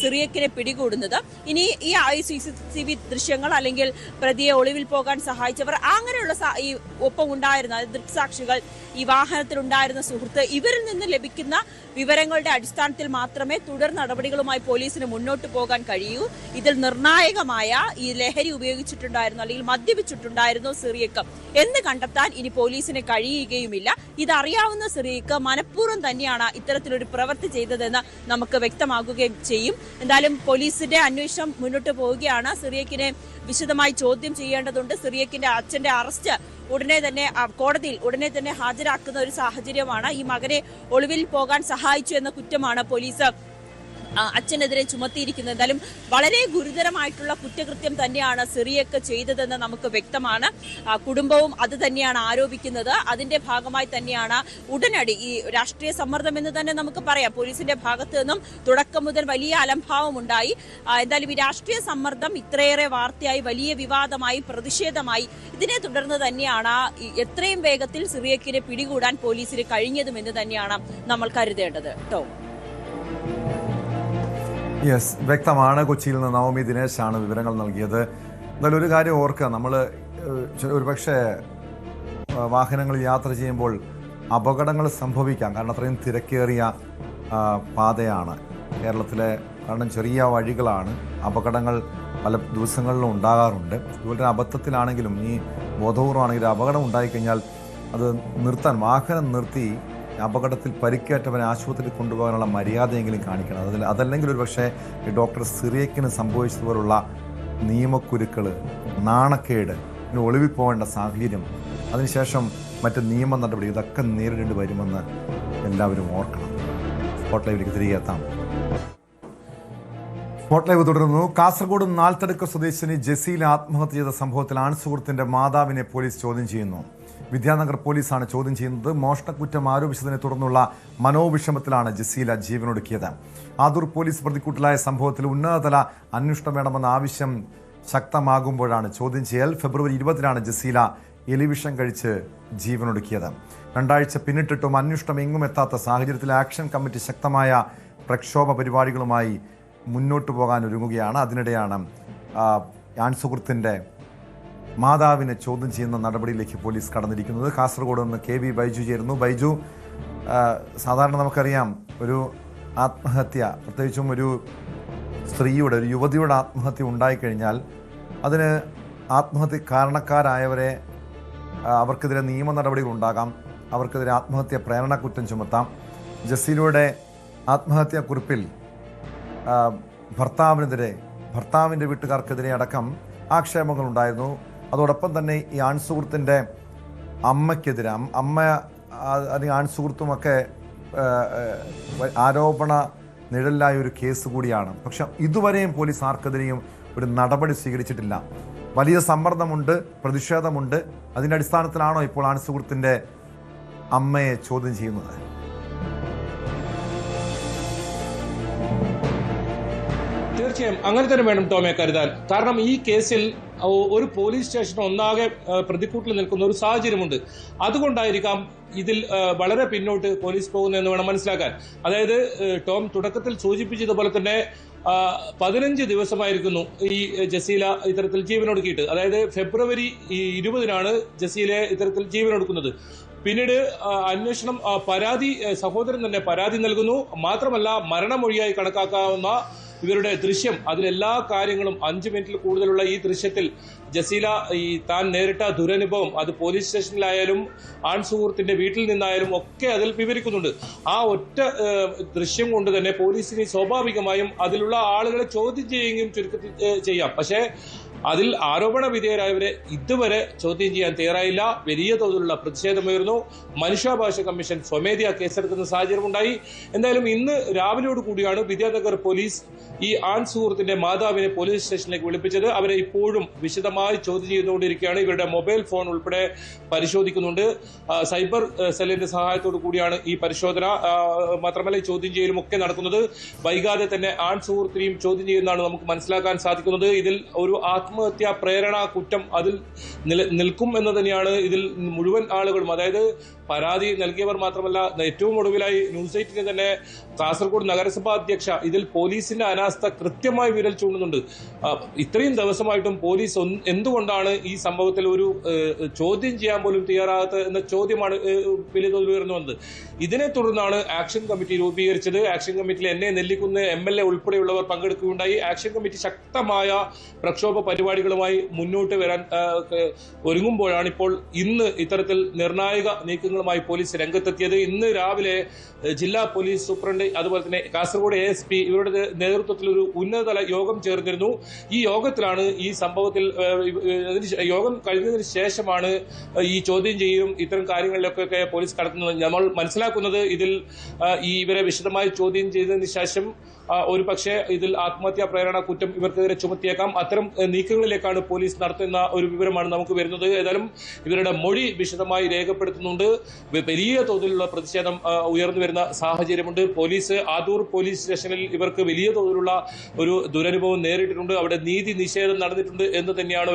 സിറിയക്കിനെ പിടികൂടുന്നത്. ഇനി ഈ CCTV ദൃശ്യങ്ങൾ അല്ലെങ്കിൽ പ്രതിയെ ഒളിവിൽ പോകാൻ സഹായിച്ചവർ, അങ്ങനെയുള്ള ഈ ഒപ്പം ഉണ്ടായിരുന്ന ദൃക്സാക്ഷികൾ, ഈ വാഹനത്തിലുണ്ടായിരുന്ന സുഹൃത്ത്, ഇവരിൽ നിന്ന് ലഭിക്കുന്ന വിവരങ്ങളുടെ അടിസ്ഥാനത്തിൽ മാത്രമേ തുടർ നടപടികളുമായി പോലീസിന് മുന്നോട്ട് പോകാൻ കഴിയൂ. ഇതിൽ നിർണായകമായ ഈ ലഹരി ഉപയോഗിച്ചിട്ടുണ്ടായിരുന്നു അല്ലെങ്കിൽ മദ്യപിച്ചിട്ടുണ്ടായിരുന്നു സിറിയക്ക് എന്ന് കണ്ടെത്താൻ ഇനി പോലീസിന് കഴിയുകയുമില്ല. ഇതറിയാവുന്ന സിറിയക്ക് മനഃപൂർവ്വം തന്നെയാണ് ഇത്തരത്തിലൊരു പ്രവൃത്തി ചെയ്തതെന്ന് നമുക്ക് വ്യക്തമാകുകയും ചെയ്യും. എന്തായാലും പോലീസിന്റെ അന്വേഷണം മുന്നോട്ട് പോവുകയാണ്. സിറിയക്കിനെ വിശദമായി ചോദ്യം ചെയ്യേണ്ടതുണ്ട്. സിറിയക്കിന്റെ അച്ഛന്റെ അറസ്റ്റ് ഉടനെ തന്നെ കോടതിയിൽ ഉടനെ തന്നെ ഹാജരാക്കുന്ന ഒരു സാഹചര്യമാണ്. ഈ മകനെ ഒളിവിൽ പോകാൻ സഹായിച്ചു എന്ന കുറ്റമാണ് പോലീസ് അച്ഛനെതിരെ ചുമത്തിയിരിക്കുന്നത്. എന്തായാലും വളരെ ഗുരുതരമായിട്ടുള്ള കുറ്റകൃത്യം തന്നെയാണ് സിറിയക്ക് ചെയ്തതെന്ന് നമുക്ക് വ്യക്തമാണ്. കുടുംബവും അത് തന്നെയാണ് ആരോപിക്കുന്നത്. അതിന്റെ ഭാഗമായി തന്നെയാണ് ഉടനടി ഈ രാഷ്ട്രീയ സമ്മർദ്ദം എന്ന് തന്നെ നമുക്ക് പറയാം. പോലീസിന്റെ ഭാഗത്ത് നിന്നും തുടക്കം മുതൽ വലിയ അലംഭാവം ഉണ്ടായി. എന്തായാലും ഈ രാഷ്ട്രീയ സമ്മർദ്ദം ഇത്രയേറെ വാർത്തയായി, വലിയ വിവാദമായി, പ്രതിഷേധമായി. ഇതിനെ തുടർന്ന് തന്നെയാണ് എത്രയും വേഗത്തിൽ സിറിയക്കിനെ പിടികൂടാൻ പോലീസിന് കഴിഞ്ഞതും എന്ന് തന്നെയാണ് നമ്മൾ കരുതേണ്ടത്. യെസ്, വ്യക്തമാണ്. കൊച്ചിയിൽ നിന്ന് നവമി ദിനേശാണ് വിവരങ്ങൾ നൽകിയത്. എന്നാലും ഒരു കാര്യം ഓർക്കുക, നമ്മൾ ഒരുപക്ഷെ വാഹനങ്ങളിൽ യാത്ര ചെയ്യുമ്പോൾ അപകടങ്ങൾ സംഭവിക്കാം. കാരണം അത്രയും തിരക്കേറിയ പാതയാണ്. കേരളത്തിലെ. കാരണം ചെറിയ വഴികളാണ്, അപകടങ്ങൾ പല ദിവസങ്ങളിലും ഉണ്ടാകാറുണ്ട്. അതുപോലെ തന്നെ അബദ്ധത്തിലാണെങ്കിലും ഈ ബോധപൂർവമാണെങ്കിലും അപകടം ഉണ്ടായിക്കഴിഞ്ഞാൽ അത് നിർത്താൻ, വാഹനം നിർത്തി അപകടത്തിൽ പരിക്കേറ്റവനെ ആശുപത്രിയിൽ കൊണ്ടുപോകാനുള്ള മര്യാദയെങ്കിലും കാണിക്കണം. അതല്ലെങ്കിൽ ഒരു പക്ഷേ ഈ ഡോക്ടർ സിറിയക്കിന് സംഭവിച്ചതുപോലുള്ള നിയമക്കുരുക്കൾ, നാണക്കേട്, പിന്നെ ഒളിവിപ്പോകേണ്ട സാഹചര്യം, അതിനുശേഷം മറ്റ് നിയമ നടപടി, ഇതൊക്കെ നേരിടേണ്ടി വരുമെന്ന് എല്ലാവരും ഓർക്കണം. സ്പോട്ട് ലൈവിലേക്ക് തിരികെ എത്താം. സ്പോട്ട് ലൈവ് തുടരുന്നു. കാസർഗോഡ് നാൽത്തടുക്ക സ്വദേശിനി ജസീല ആത്മഹത്യ ചെയ്ത സംഭവത്തിൽ ആൺസുഹൃത്തിന്റെ മാതാവിനെ പോലീസ് ചോദ്യം ചെയ്യുന്നു. വിദ്യാനഗർ പോലീസാണ് ചോദ്യം ചെയ്യുന്നത്. മോഷണക്കുറ്റം ആരോപിച്ചതിനെ തുടർന്നുള്ള മനോവിഷമത്തിലാണ് ജസീല ജീവനൊടുക്കിയത്. ആദൂർ പോലീസ് പ്രതിക്കൂട്ടിലായ സംഭവത്തിൽ ഉന്നതതല അന്വേഷണം വേണമെന്ന ആവശ്യം ശക്തമാകുമ്പോഴാണ് ചോദ്യം ചെയ്യൽ. ഫെബ്രുവരി 20-നാണ് ജസീല എലിവിഷം കഴിച്ച് ജീവനൊടുക്കിയത്. 2 ആഴ്ച പിന്നിട്ടിട്ടും അന്വേഷണം എങ്ങും എത്താത്ത സാഹചര്യത്തിൽ ആക്ഷൻ കമ്മിറ്റി ശക്തമായ പ്രക്ഷോഭ പരിപാടികളുമായി മുന്നോട്ട് പോകാൻ ഒരുങ്ങുകയാണ്. അതിനിടെയാണ് ആൺസുഹൃത്തിൻ്റെ മാതാവിനെ ചോദ്യം ചെയ്യുന്ന നടപടിയിലേക്ക് പോലീസ് കടന്നിരിക്കുന്നത്. കാസർഗോഡ് നിന്ന് KV ബൈജു ചേരുന്നു. ബൈജു, സാധാരണ നമുക്കറിയാം ഒരു ആത്മഹത്യ, പ്രത്യേകിച്ചും ഒരു സ്ത്രീയുടെ, ഒരു യുവതിയുടെ ആത്മഹത്യ ഉണ്ടായിക്കഴിഞ്ഞാൽ അതിന് ആത്മഹത്യ കാരണക്കാരായവരെ, അവർക്കെതിരെ നിയമ നടപടികൾ ഉണ്ടാകാം, അവർക്കെതിരെ ആത്മഹത്യ പ്രേരണ കുറ്റം ചുമത്താം. ജസീലയുടെ ആത്മഹത്യാക്കുറിപ്പിൽ ഭർത്താവിൻ്റെ വീട്ടുകാർക്കെതിരെ അടക്കം ആക്ഷേപങ്ങളുണ്ടായിരുന്നു. അതോടൊപ്പം തന്നെ ഈ ആൺസുഹൃത്തിൻ്റെ അമ്മയ്ക്കെതിരെ, അല്ലെങ്കിൽ ആൺസുഹൃത്തുമൊക്കെ ആരോപണ നിഴലിലായ ഒരു കേസ് കൂടിയാണ്. പക്ഷെ ഇതുവരെയും പോലീസ് ആർക്കെതിരെയും ഒരു നടപടി സ്വീകരിച്ചിട്ടില്ല. വലിയ സമ്മർദ്ദമുണ്ട്, പ്രതിഷേധമുണ്ട്. അതിൻ്റെ അടിസ്ഥാനത്തിലാണോ ഇപ്പോൾ ആൺസുഹൃത്തിൻ്റെ അമ്മയെ ചോദ്യം ചെയ്യുന്നത്? തീർച്ചയായും അങ്ങനെ തന്നെ വേണം ടോമെ കരുതാൻ. കാരണം ഈ കേസിൽ ഒരു പോലീസ് സ്റ്റേഷൻ ഒന്നാകെ പ്രതിക്കൂട്ടിൽ നിൽക്കുന്ന ഒരു സാഹചര്യമുണ്ട്. അതുകൊണ്ടായിരിക്കാം ഇതിൽ വളരെ പിന്നോട്ട് പോലീസ് പോകുന്നതെന്ന് വേണം മനസ്സിലാക്കാൻ. അതായത് ടോം തുടക്കത്തിൽ സൂചിപ്പിച്ചതുപോലെ തന്നെ 15 ദിവസമായിരിക്കുന്നു ഈ ജസീല ഇത്തരത്തിൽ ജീവനൊടുക്കിയിട്ട്. അതായത് ഫെബ്രുവരി 20-നാണ് ജസീലയെ ഇത്തരത്തിൽ ജീവനൊടുക്കുന്നത്. പിന്നീട് അന്വേഷണം സഹോദരൻ തന്നെ പരാതി നൽകുന്നു. മാത്രമല്ല മരണമൊഴിയായി കണക്കാക്കാവുന്ന ഇവരുടെ ദൃശ്യം, അതിലെല്ലാ കാര്യങ്ങളും 5 മിനിറ്റിൽ കൂടുതലുള്ള ഈ ദൃശ്യത്തിൽ ജസീല താൻ നേരിട്ട ദുരനുഭവം, അത് പോലീസ് സ്റ്റേഷനിലായാലും ആൺസുഹൃത്തിന്റെ വീട്ടിൽ നിന്നായാലും ഒക്കെ അതിൽ വിവരിക്കുന്നുണ്ട്. ആ ഒറ്റ ദൃശ്യം കൊണ്ട് തന്നെ പോലീസിന് സ്വാഭാവികമായും അതിലുള്ള ആളുകളെ ചോദ്യം ചെയ്യുകയും ചുരുക്കത്തിൽ ചെയ്യാം. പക്ഷേ അതിൽ ആരോപണ വിധേയരായവരെ ഇതുവരെ ചോദ്യം ചെയ്യാൻ തയ്യാറായില്ല. വലിയ തോതിലുള്ള പ്രതിഷേധമുയർന്നു. മനുഷ്യാവകാശ കമ്മീഷൻ സ്വമേധയാ കേസെടുക്കുന്ന സാഹചര്യമുണ്ടായി. എന്തായാലും ഇന്ന് രാവിലെയോട് കൂടിയാണ് വിദ്യാനഗർ പോലീസ് ഈ ആൺസുഹൃത്തിന്റെ മാതാവിനെ പോലീസ് സ്റ്റേഷനിലേക്ക് വിളിപ്പിച്ചത്. അവരെ ഇപ്പോഴും വിശദമായി ചോദ്യം ചെയ്തുകൊണ്ടിരിക്കുകയാണ്. ഇവരുടെ മൊബൈൽ ഫോൺ ഉൾപ്പെടെ പരിശോധിക്കുന്നുണ്ട്. സൈബർ സെല്ലിന്റെ സഹായത്തോടു കൂടിയാണ് ഈ പരിശോധന, മാത്രമല്ല ഈ ചോദ്യം ചെയ്യലും ഒക്കെ നടക്കുന്നത്. വൈകാതെ തന്നെ ആൺസുഹൃത്തിനെയും ചോദ്യം ചെയ്യുന്നതാണ് നമുക്ക് മനസ്സിലാക്കാൻ സാധിക്കുന്നത്. ഇതിൽ ഒരു ആത്മഹത്യാ പ്രേരണ കുറ്റം അതിൽ നിൽക്കും എന്ന് തന്നെയാണ് ഇതിൽ മുഴുവൻ ആളുകളും, അതായത് പരാതി നൽകിയവർ മാത്രമല്ല, ഏറ്റവും ഒടുവിലായി ന്യൂസ് 8 തന്നെ കാസർഗോഡ് നഗരസഭാ അധ്യക്ഷ ഇതിൽ പോലീസിന്റെ അനാസ്ഥ കൃത്യമായി വിരൽ ചൂണ്ടുന്നുണ്ട്. ഇത്രയും ദിവസമായിട്ടും പോലീസ് എന്തുകൊണ്ടാണ് ഈ സംഭവത്തിൽ ഒരു ചോദ്യം ചെയ്യാൻ പോലും തയ്യാറാകാത്ത എന്ന ചോദ്യമാണ് വലിയ തോതിൽ ഉയർന്നു വന്നത്. ഇതിനെ തുടർന്നാണ് ആക്ഷൻ കമ്മിറ്റി രൂപീകരിച്ചത്. ആക്ഷൻ കമ്മിറ്റിയിൽ നെല്ലിക്കുന്ന് MLA ഉൾപ്പെടെയുള്ളവർ പങ്കെടുക്കുകയുണ്ടായി. ആക്ഷൻ കമ്മിറ്റി ശക്തമായ പ്രക്ഷോഭ പരിപാടികളുമായി മുന്നോട്ട് വരാൻ ഒരുങ്ങുമ്പോഴാണ് ഇപ്പോൾ ഇന്ന് ഇത്തരത്തിൽ നിർണായക നീക്കങ്ങളുമായി പോലീസ് രംഗത്തെത്തിയത്. ഇന്ന് രാവിലെ ജില്ലാ പോലീസ് സൂപ്രണ്ട്, അതുപോലെ തന്നെ കാസർഗോഡ് ASP ഇവരുടെ നേതൃത്വത്തിൽ ഒരു ഉന്നതതല യോഗം ചേർന്നിരുന്നു. ഈ യോഗത്തിലാണ് ഈ സംഭവത്തിൽ യോഗം കഴിഞ്ഞതിന് ശേഷമാണ് ഈ ചോദ്യം ചെയ്യലും ഇത്തരം കാര്യങ്ങളിലൊക്കെ പോലീസ് കടക്കുന്നത്. നമ്മൾ മനസ്സിലാക്കുന്നത് ഇതിൽ ഇവരെ വിശദമായി ചോദ്യം ചെയ്തതിന് ശേഷം ഒരു പക്ഷേ ഇതിൽ ആത്മഹത്യാ പ്രേരണ കുറ്റം ഇവർക്കെതിരെ ചുമത്തിയേക്കാം. അത്തരം നീക്കങ്ങളിലേക്കാണ് പോലീസ് നടത്തുന്ന ഒരു വിവരമാണ് നമുക്ക് വരുന്നത്. ഏതായാലും ഇവരുടെ മൊഴി വിശദമായി രേഖപ്പെടുത്തുന്നുണ്ട്. വലിയ തോതിലുള്ള പ്രതിഷേധം ഉയർന്നു വരുന്ന സാഹചര്യമുണ്ട്. ആദൂർ പോലീസ് സ്റ്റേഷനിൽ ഇവർക്ക് വലിയ തോതിലുള്ള ഒരു ദുരനുഭവം നേരിട്ടിട്ടുണ്ട്. അവിടെ നീതി നിഷേധം നടന്നിട്ടുണ്ട് എന്ന് തന്നെയാണ്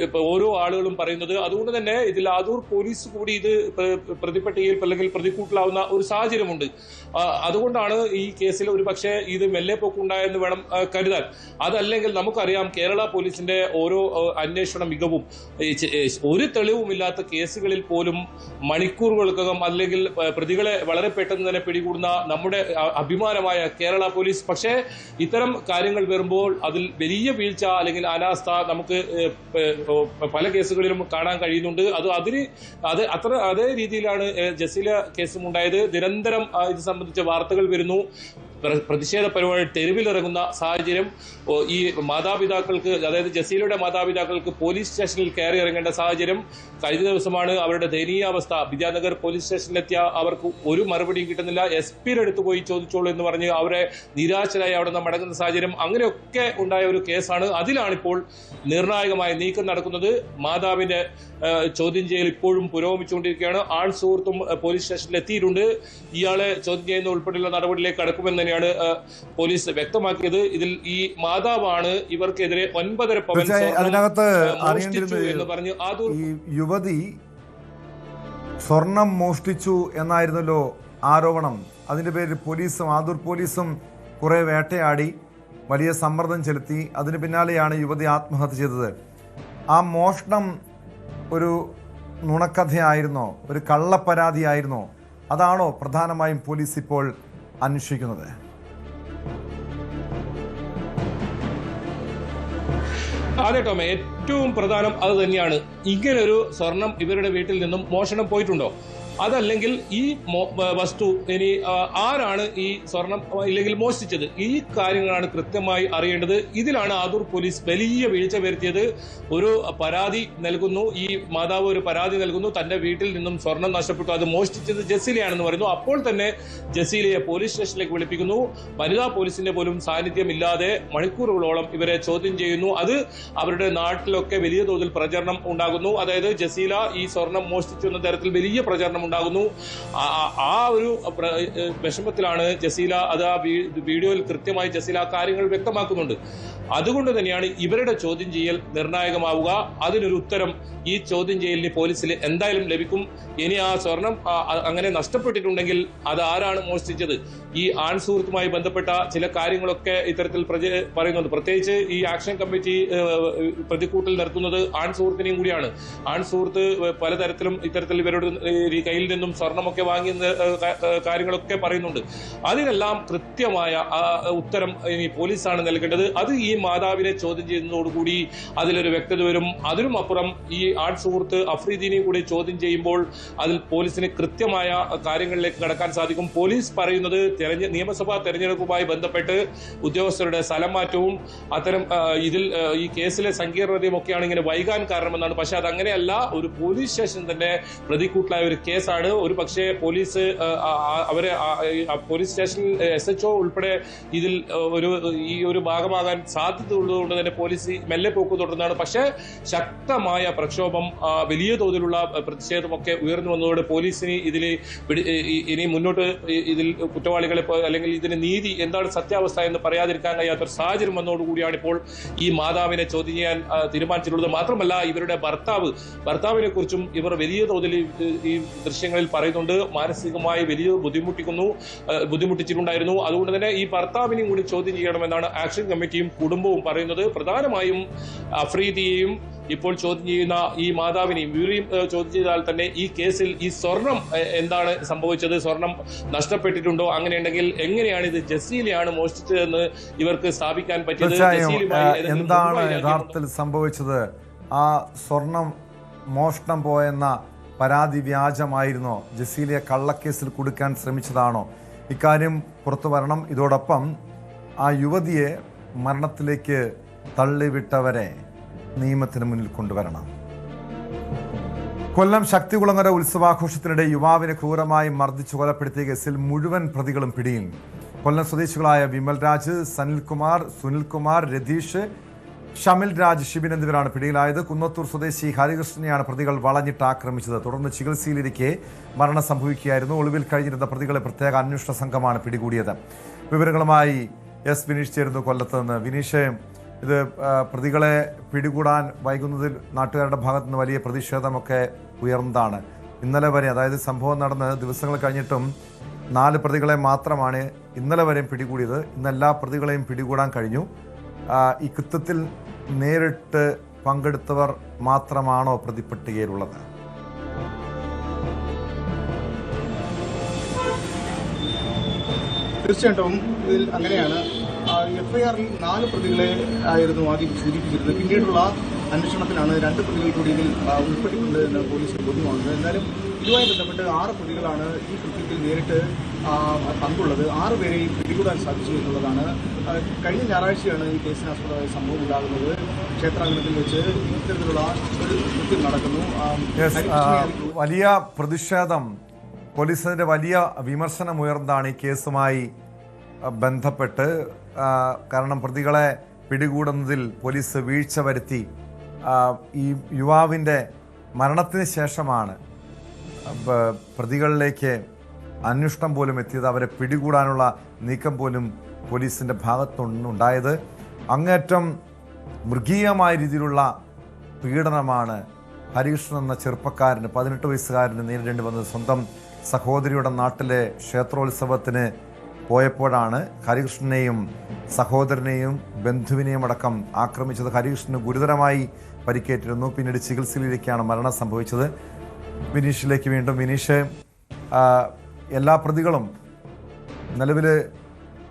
ഇപ്പൊ ഓരോ ആളുകളും പറയുന്നത്. അതുകൊണ്ട് തന്നെ ഇതിൽ ആദൂർ പോലീസ് കൂടി ഇത് പ്രതിപട്ടികയിൽ അല്ലെങ്കിൽ പ്രതിക്കൂട്ടിലാവുന്ന ഒരു സാഹചര്യമുണ്ട്. അതുകൊണ്ടാണ് ഈ കേസിൽ ഒരു പക്ഷേ ഇത് മെല്ലെ പോക്കുണ്ടായെന്ന് വേണം കരുതാൻ. അതല്ലെങ്കിൽ നമുക്കറിയാം കേരള പോലീസിന്റെ ഓരോ അന്വേഷണ മികവും. ഒരു തെളിവുമില്ലാത്ത കേസുകളിൽ പോലും മണിക്കൂറുകൾക്കകം അല്ലെങ്കിൽ പ്രതികളെ വളരെ പെട്ടെന്ന് തന്നെ പിടികൂടുന്ന നമ്മുടെ അഭിമാനമായ കേരള പോലീസ്. പക്ഷേ ഇത്തരം കാര്യങ്ങൾ വരുമ്പോൾ അതിൽ വലിയ വീഴ്ച അല്ലെങ്കിൽ അനാസ്ഥ നമുക്ക് പല കേസുകളിലും കാണാൻ കഴിയുന്നുണ്ട്. അതേ രീതിയിലാണ് ജസീല കേസും ഉണ്ടായത്. നിരന്തരം ഇത് സംബന്ധിച്ച വാർത്തകൾ വരുന്നു. പ്രതിഷേധ പരിപാടി തെരുവിലിറങ്ങുന്ന സാഹചര്യം. ഈ മാതാപിതാക്കൾക്ക്, അതായത് ജസീലയുടെ മാതാപിതാക്കൾക്ക് പോലീസ് സ്റ്റേഷനിൽ കയറി ഇറങ്ങേണ്ട സാഹചര്യം. കഴിഞ്ഞ ദിവസമാണ് അവരുടെ ദയനീയാവസ്ഥ. വിദ്യാനഗർ പോലീസ് സ്റ്റേഷനിലെത്തിയ അവർക്ക് ഒരു മറുപടിയും കിട്ടുന്നില്ല. SP-യുടെ അടുത്ത് പോയി ചോദിച്ചോളൂ എന്ന് പറഞ്ഞ് അവരെ നിരാശരായി അവിടെ നിന്ന് മടങ്ങുന്ന സാഹചര്യം. അങ്ങനെയൊക്കെ ഉണ്ടായ ഒരു കേസാണ്. അതിലാണിപ്പോൾ നിർണായകമായ നീക്കം നടക്കുന്നത്. മാതാവിന്റെ ചോദ്യം ചെയ്യൽ ഇപ്പോഴും പുരോഗമിച്ചുകൊണ്ടിരിക്കുകയാണ്. ആൺ സുഹൃത്തും പോലീസ് സ്റ്റേഷനിൽ എത്തിയിട്ടുണ്ട്. ഇയാളെ ചോദ്യം ചെയ്യുന്ന ഉൾപ്പെടെയുള്ള നടപടിയിലേക്ക് കടക്കുമെന്ന് തന്നെയാണ് പോലീസ് വ്യക്തമാക്കിയത്. ഇതിൽ ഈ മാതാവാണ് ഇവർക്കെതിരെ 9.5 പവൻ എന്ന് പറഞ്ഞു ഈ യുവതി സ്വർണം മോഷ്ടിച്ചു എന്നായിരുന്നല്ലോ ആരോപണം. അതിന്റെ പേരിൽ ആദൂർ പോലീസും കുറെ വേട്ടയാടി, വലിയ സമ്മർദ്ദം ചെലുത്തി. അതിന് പിന്നാലെയാണ് യുവതി ആത്മഹത്യ ചെയ്തത്. ആ മോഷണം ഒരു നുണക്കഥയായിരുന്നോ, ഒരു കള്ളപ്പരാതിയായിരുന്നോ? അതാണോ പ്രധാനമായും പോലീസ് ഇപ്പോൾ അന്വേഷിക്കുന്നത്? അതെ ടോമ, ഏറ്റവും പ്രധാനം അത് തന്നെയാണ്. ഇങ്ങനൊരു സ്വർണം ഇവരുടെ വീട്ടിൽ നിന്നും മോഷണം പോയിട്ടുണ്ടോ? അതല്ലെങ്കിൽ ഈ വസ്തു ഇനി ആരാണ് ഈ സ്വർണം ഇല്ലെങ്കിൽ മോഷ്ടിച്ചത്? ഈ കാര്യങ്ങളാണ് കൃത്യമായി അറിയേണ്ടത്. ഇതിലാണ് ആദൂർ പോലീസ് വലിയ വീഴ്ച വരുത്തിയത്. ഒരു പരാതി നൽകുന്നു, ഈ മാതാവ് ഒരു പരാതി നൽകുന്നു, തന്റെ വീട്ടിൽ നിന്നും സ്വർണം നഷ്ടപ്പെട്ടു, അത് മോഷ്ടിച്ചത് ജസീലയാണെന്ന് പറയുന്നു. അപ്പോൾ തന്നെ ജസീലയെ പോലീസ് സ്റ്റേഷനിലേക്ക് വിളിപ്പിക്കുന്നു. വനിതാ പോലീസിന്റെ പോലും സാന്നിധ്യമില്ലാതെ മണിക്കൂറുകളോളം ഇവരെ ചോദ്യം ചെയ്യുന്നു. അത് അവരുടെ നാട്ടിലൊക്കെ വലിയ തോതിൽ പ്രചരണം ഉണ്ടാകുന്നു. അതായത് ജസീല ഈ സ്വർണം മോഷ്ടിച്ചു എന്ന തരത്തിൽ വലിയ പ്രചരണം ഉണ്ടാകുന്നു. ആ ഒരു വിഷമത്തിലാണ് ജസീല. അത് ആ വീഡിയോയിൽ കൃത്യമായി ജസീല കാര്യങ്ങൾ വ്യക്തമാക്കുന്നുണ്ട്. അതുകൊണ്ട് തന്നെയാണ് ഇവരുടെ ചോദ്യം ചെയ്യൽ നിർണായകമാവുക. അതിനൊരു ഉത്തരം ഈ ചോദ്യം ചെയ്യലിന് പോലീസിൽ എന്തായാലും ലഭിക്കും. ഇനി ആ സ്വർണം അങ്ങനെ നഷ്ടപ്പെട്ടിട്ടുണ്ടെങ്കിൽ അത് ആരാണ് മോഷ്ടിച്ചത്? ഈ ആൺ സുഹൃത്തുമായി ബന്ധപ്പെട്ട ചില കാര്യങ്ങളൊക്കെ ഇത്തരത്തിൽ പറയുന്നുണ്ട്. പ്രത്യേകിച്ച് ഈ ആക്ഷൻ കമ്മിറ്റി പ്രതിക്കൂട്ടിൽ നിർത്തുന്നത് ആൺ സുഹൃത്തിനെയും കൂടിയാണ്. ആൺ സുഹൃത്ത് പലതരത്തിലും ഇത്തരത്തിൽ ഇവരുടെ കയ്യിൽ നിന്നും സ്വർണമൊക്കെ വാങ്ങിയ കാര്യങ്ങളൊക്കെ പറയുന്നുണ്ട്. അതിനെല്ലാം കൃത്യമായ ഉത്തരം ഇനി പോലീസാണ് നൽകേണ്ടത്. അത് ഈ മാതാവിനെ ചോദ്യം ചെയ്യുന്നതോടുകൂടി അതിലൊരു വ്യക്തത വരും. അതിനും അപ്പുറം ഈ ആൺ സുഹൃത്ത് അഫ്രീദിനെയും കൂടി ചോദ്യം ചെയ്യുമ്പോൾ അതിൽ പോലീസിന് കൃത്യമായ കാര്യങ്ങളിലേക്ക് കടക്കാൻ സാധിക്കും. പോലീസ് പറയുന്നത് നിയമസഭാ തെരഞ്ഞെടുപ്പുമായി ബന്ധപ്പെട്ട് ഉദ്യോഗസ്ഥരുടെ സ്ഥലം മാറ്റവും അത്തരം ഇതിൽ ഈ കേസിലെ സങ്കീർണതയും ഒക്കെയാണ് ഇങ്ങനെ വൈകാൻ കാരണമെന്നാണ്. പക്ഷെ അതങ്ങനെയല്ല. ഒരു പോലീസ് സ്റ്റേഷൻ തന്നെ പ്രതിക്കൂട്ടിലായ ഒരു കേസാണ്. ഒരു പക്ഷേ പോലീസ് പോലീസ് സ്റ്റേഷനിൽ SHO ഉൾപ്പെടെ ഇതിൽ ഈ ഒരു ഭാഗമാകാൻ സാധ്യത ഉള്ളതുകൊണ്ട് തന്നെ പോലീസ് മെല്ലെ പോക്ക് തുടർന്നാണ്. പക്ഷേ ശക്തമായ പ്രക്ഷോഭം, വലിയ തോതിലുള്ള പ്രതിഷേധമൊക്കെ ഉയർന്നു വന്നതോടെ പോലീസിന് ഇതിൽ ഇനി മുന്നോട്ട് ഇതിൽ കുറ്റവാളികളെ അല്ലെങ്കിൽ ഇതിന് നീതി എന്താണ് സത്യാവസ്ഥ എന്ന് പറയാതിരിക്കാൻ കഴിയാത്തൊരു സാഹചര്യം വന്നതോടുകൂടിയാണ് ഇപ്പോൾ ഈ മാതാവിനെ ചോദ്യം ചെയ്യാൻ തീരുമാനിച്ചിട്ടുള്ളത്. മാത്രമല്ല ഇവരുടെ ഭർത്താവിനെ കുറിച്ചും ഇവർ വലിയ തോതിൽ ഈ ദൃശ്യങ്ങളിൽ പറയുന്നുണ്ട്. മാനസികമായി വലിയ ബുദ്ധിമുട്ടിച്ചിട്ടുണ്ടായിരുന്നു. അതുകൊണ്ട് തന്നെ ഈ ഭർത്താവിനെയും കൂടി ചോദ്യം ചെയ്യണമെന്നാണ് ആക്ഷൻ കമ്മിറ്റിയും കുടുംബവും പറയുന്നത്. പ്രധാനമായും അഫ്രീദിയെയും ഇപ്പോൾ ചോദ്യം ചെയ്യുന്ന ഈ മാതാവിനെയും ഇവരെയും ചോദ്യം ചെയ്താൽ തന്നെ ഈ കേസിൽ ഈ സ്വർണം എന്താണ് സംഭവിച്ചത്, സ്വർണം നഷ്ടപ്പെട്ടിട്ടുണ്ടോ, അങ്ങനെയുണ്ടെങ്കിൽ എങ്ങനെയാണ് ഇത് ജസീലയാണ് മോഷ്ടിച്ചതെന്ന് ഇവർക്ക് സ്ഥാപിക്കാൻ പറ്റിയത്? എന്താണ് യഥാർത്ഥത്തിൽ സംഭവിച്ചത്? ആ സ്വർണം മോഷണം പോയെന്ന പരാതി വ്യാജമായിരുന്നോ? ജസീലയെ കള്ളക്കേസിൽ കുടുക്കാൻ ശ്രമിച്ചതാണോ? ഇക്കാര്യം പുറത്തു വരണം. ഇതോടൊപ്പം ആ യുവതിയെ മരണത്തിലേക്ക് തള്ളിവിട്ടവരെ നിയമത്തിന് മുന്നിൽ കൊണ്ടുവരണം. കൊല്ലം ശക്തികുളങ്ങര ഉത്സവാഘോഷത്തിനിടെ യുവാവിനെ ക്രൂരമായി മർദ്ദിച്ചു കൊലപ്പെടുത്തിയ കേസിൽ മുഴുവൻ പ്രതികളും പിടിയിൽ. കൊല്ലം സ്വദേശികളായ വിമൽ രാജ്, സനിൽകുമാർ, സുനിൽകുമാർ, രതീഷ്, ഷമിൽ രാജ്, ഷിബിൻ എന്നിവരാണ് പിടിയിലായത്. കുന്നത്തൂർ സ്വദേശി ഹരികൃഷ്ണനെയാണ് പ്രതികൾ വളഞ്ഞിട്ട് ആക്രമിച്ചത്. തുടർന്ന് ചികിത്സയിലിരിക്കെ മരണം സംഭവിക്കുകയായിരുന്നു. ഒളിവിൽ കഴിഞ്ഞിരുന്ന പ്രതികളെ പ്രത്യേക അന്വേഷണ സംഘമാണ് പിടികൂടിയത്. വിവരങ്ങളുമായി വിനീഷ് ചേരുന്നു കൊല്ലത്ത് നിന്ന്. വിനീഷ്, ഇത് പ്രതികളെ പിടികൂടാൻ വൈകുന്നതിൽ നാട്ടുകാരുടെ ഭാഗത്തു നിന്ന് വലിയ പ്രതിഷേധമൊക്കെ ഉയർന്നതാണ്. ഇന്നലെ വരെ, അതായത് സംഭവം നടന്ന് ദിവസങ്ങൾ കഴിഞ്ഞിട്ടും 4 പ്രതികളെ മാത്രമാണ് ഇന്നലെ വരെയും പിടികൂടിയത്. ഇന്ന് എല്ലാ പ്രതികളെയും പിടികൂടാൻ കഴിഞ്ഞു. ഈ കൃത്യത്തിൽ നേരിട്ട് പങ്കെടുത്തവർ മാത്രമാണോ പ്രതിപട്ടികയിലുള്ളത്? തീർച്ചയായിട്ടും ഇതിൽ അങ്ങനെയാണ്. എഫ്ഐആറിൽ 4 പ്രതികളെ ആയിരുന്നു ആദ്യം സൂചിപ്പിച്ചിരുന്നത്. പിന്നീടുള്ള അന്വേഷണത്തിലാണ് 2 പ്രതികൾ കൂടി ഇതിൽ ഉൾപ്പെട്ടിട്ടുണ്ട് എന്ന് പോലീസിന് ബോധ്യമാകുന്നത്. എന്നാലും ഇതുമായി ബന്ധപ്പെട്ട് 6 പ്രതികളാണ് ഈ കൃത്യത്തിൽ നേരിട്ട് പങ്കുള്ളത്. 6 പേരെയും പിടികൂടാൻ സാധിച്ചു എന്നുള്ളതാണ്. കഴിഞ്ഞ ഞായറാഴ്ചയാണ് ഈ കേസിനാസ്പദമായ സംഭവം ഉണ്ടാകുന്നത്. ക്ഷേത്രാങ്കണത്തിൽ വെച്ച് ഇത്തരത്തിലുള്ള ഒരു കൃത്യം നടക്കുന്നു. വലിയ പ്രതിഷേധം, പോലീസിന്റെ വലിയ വിമർശനമുയർന്നതാണ് ഈ കേസുമായി ബന്ധപ്പെട്ട്. കാരണം പ്രതികളെ പിടികൂടുന്നതിൽ പോലീസ് വീഴ്ച വരുത്തി. ഈ യുവാവിൻ്റെ മരണത്തിന് ശേഷമാണ് പ്രതികളിലേക്ക് അന്വേഷണം പോലും എത്തിയത്. അവരെ പിടികൂടാനുള്ള നീക്കം പോലും പോലീസിൻ്റെ ഭാഗത്തുനിന്നുണ്ടായത്. അങ്ങേറ്റം മൃഗീയമായ രീതിയിലുള്ള പീഡനമാണ് ഹരികൃഷ്ണൻ എന്ന ചെറുപ്പക്കാരന്, 18 വയസ്സുകാരന് നേരിടേണ്ടി വന്നത്. സ്വന്തം സഹോദരിയുടെ നാട്ടിലെ ക്ഷേത്രോത്സവത്തിന് പോയപ്പോഴാണ് ഹരികൃഷ്ണനെയും സഹോദരനെയും ബന്ധുവിനെയും അടക്കം ആക്രമിച്ചത്. ഹരികൃഷ്ണന് ഗുരുതരമായി പരിക്കേറ്റിരുന്നു. പിന്നീട് ചികിത്സയിലേക്കാണ് മരണം സംഭവിച്ചത്. വിനീഷിലേക്ക് വീണ്ടും. വിനീഷ്, എല്ലാ പ്രതികളും നിലവിൽ